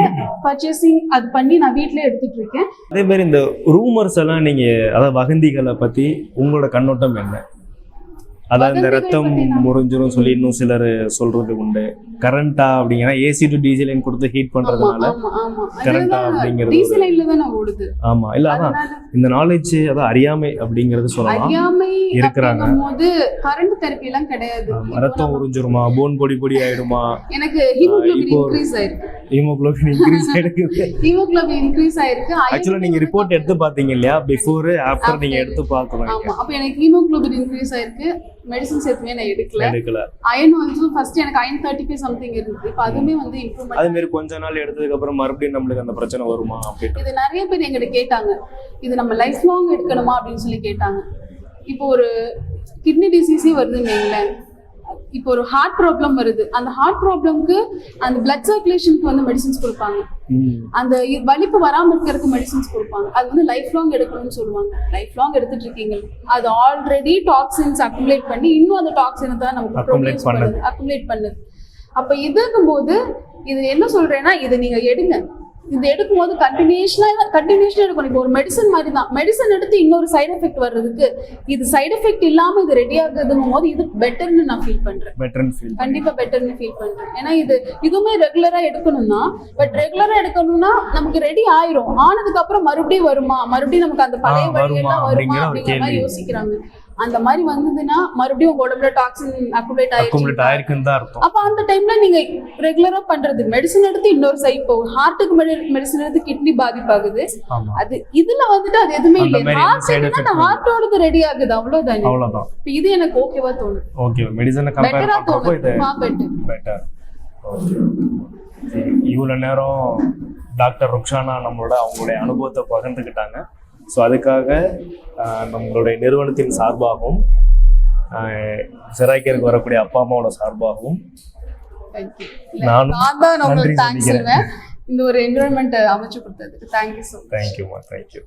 பர்ச்சேசிங் அது பண்ணி நான் வீட்லயே எடுத்துட்டு இருக்கேன். அதே மாதிரி இந்த ரூமர்ஸ் எல்லாம் நீங்க அதாவது வதந்திகளை பத்தி உங்களோட கண்ணோட்டம் என்ன? அதாவது இந்த ரத்தம் முறிஞ்சிரும் சொல்லி இன்னும் சிலர் சொல்றது உண்டு. கரண்டா அப்படிங்கன்னா ஏசி டு டீசல் லைன் கொடுத்து ஹீட் பண்றதுனால கரண்டா அப்படிங்கிறது டீசல் லைன்ல தான ஓடுது. ஆமா இல்ல அதான் இந்த நாலேஜ் அதான் அறியாமை அப்படிங்கிறது சொல்லலாம். அறியாமை இருக்கிறாங்க போது கரண்ட் தெரப்பி எல்லாம் கிடையாது. ரத்தம் உறிஞ்சிருமா, போன் பொடி பொடி ஆயிடுமா? எனக்கு ஹீமோகுளோபின் இன்க்ரீஸ் ஆயிருக்கு. ஹீமோகுளோபின் இன்க்ரீஸ் ஆயிருக்கு. ஹீமோகுளோபின் இன்க்ரீஸ் ஆயிருக்கு. ஆக்சுவலா நீங்க ரிப்போர்ட் எடுத்து பாத்தீங்க இல்லையா? பிஃபோர் ஆஃப்டர் நீங்க எடுத்து பார்க்கணும். ஆமா, அப்ப எனக்கு ஹீமோகுளோபின் இன்க்ரீஸ் ஆயிருக்கு. மெடிசன்ஸ் எதுவுமே நான் எடுக்கல. அயன் வந்து ஃபர்ஸ்ட் எனக்கு அயன் 35 சம்திங் இருந்துச்சு. இப்போ அதுமே வந்து இம்ப்ரூவ்மென்ட். அதே மாதிரி கொஞ்ச நாள் எடுத்ததுக்கு அப்புறம் மறுபடியும் நம்மளுக்கு அந்த பிரச்சனை வருமா அப்படின்னு இது நிறைய பேர் என்கிட்ட கேட்டாங்க. இது நம்ம லைஃப் லாங் எடுக்கணுமா அப்படின்னு சொல்லி கேட்டாங்க. இப்போ ஒரு கிட்னி டிசீஸே வருதுன்னு வைங்களேன். இப்போ ஒரு ஹார்ட் ப்ராப்ளம் வருது. அந்த ஹார்ட் ப்ராப்ளம்க்கு அந்த பிளட் சர்க்குலேஷனுக்கு வந்து மெடிசின்ஸ் கொடுப்பாங்க. அந்த வலிப்பு வராம இருக்கிறதுக்கு மெடிசின்ஸ் கொடுப்பாங்க. அது வந்து லைஃப் லாங் எடுக்கணும்னு சொல்லுவாங்க. லைஃப் லாங் எடுத்துட்டு இருக்கீங்க. அது ஆல்ரெடி டாக்ஸின்ஸ் அக்குமுலேட் பண்ணி இன்னும் அந்த டாக்ஸினை தான் நமக்கு அக்குமுலேட் பண்ணுது. அப்ப இதுக்கும் போது இது என்ன சொல்றேன்னா, இது நீங்க எடுங்க. இது எடுக்கும்போது கண்டினியூஷனா எடுக்கணும். இப்போ ஒரு மெடிசன் மாதிரி தான். மெடிசன் எடுத்து இன்னொரு சைடு எஃபெக்ட் வர்றதுக்கு இது சைடு எஃபெக்ட் இல்லாம இது ரெடி ஆகுதுங்கும் போது இது பெட்டர்னு நான் ஃபீல் பண்றேன். கண்டிப்பா பெட்டர்னு ஃபீல் பண்றேன். ஏன்னா இதுவுமே ரெகுலரா எடுக்கணும் தான். பட் ரெகுலரா எடுக்கணும்னா நமக்கு ரெடி ஆயிரும். ஆனதுக்கு அப்புறம் மறுபடியும் வருமா, மறுபடியும் நமக்கு அந்த பழைய வழியெல்லாம் வருமா அப்படிங்கிற மாதிரி யோசிக்கிறாங்க. அந்த மாதிரி வந்ததுன்னா மறுபடியும் உங்க உடம்புல டாக்ஸின் அக்குமுலேட் ஆயிருக்குன்னு தான் அர்த்தம். அப்ப அந்த டைம்ல நீங்க ரெகுலரா பண்றது மெடிசன் எடுத்து இன்னொரு சைடு போகும். ஹார்ட்டுக்கு மெடிசன் எடுத்து கிட்னி பாதிப்பாகுது. அது இதுல வந்துட்டு அது எதுவுமே இல்லை. ஹார்ட்டோடது ரெடி ஆகுது. அவ்வளவுதான். இது எனக்கு ஓகேவா தோணுது. ஓகே, மெடிசனை கம்பேர் பண்றப்போ இது பெட்டர். இவ்வளவு நேரம் டாக்டர் ருக்ஷானா அவங்களுடைய அனுபவத்தை பகிர்ந்துக்கிட்டாங்க. ஸோ அதுக்காக நம்மளுடைய நிறுவனத்தின் சார்பாகவும் செராய்க்கருக்கு வரக்கூடிய அப்பா அம்மாவோட சார்பாகவும் நானும் நன்றி சொல்லிக்கிறேன். இந்த ஒரு என்விரான்மெண்ட் அமைச்சு கொடுத்ததுக்கு தேங்க்யூ. தேங்க்யூ.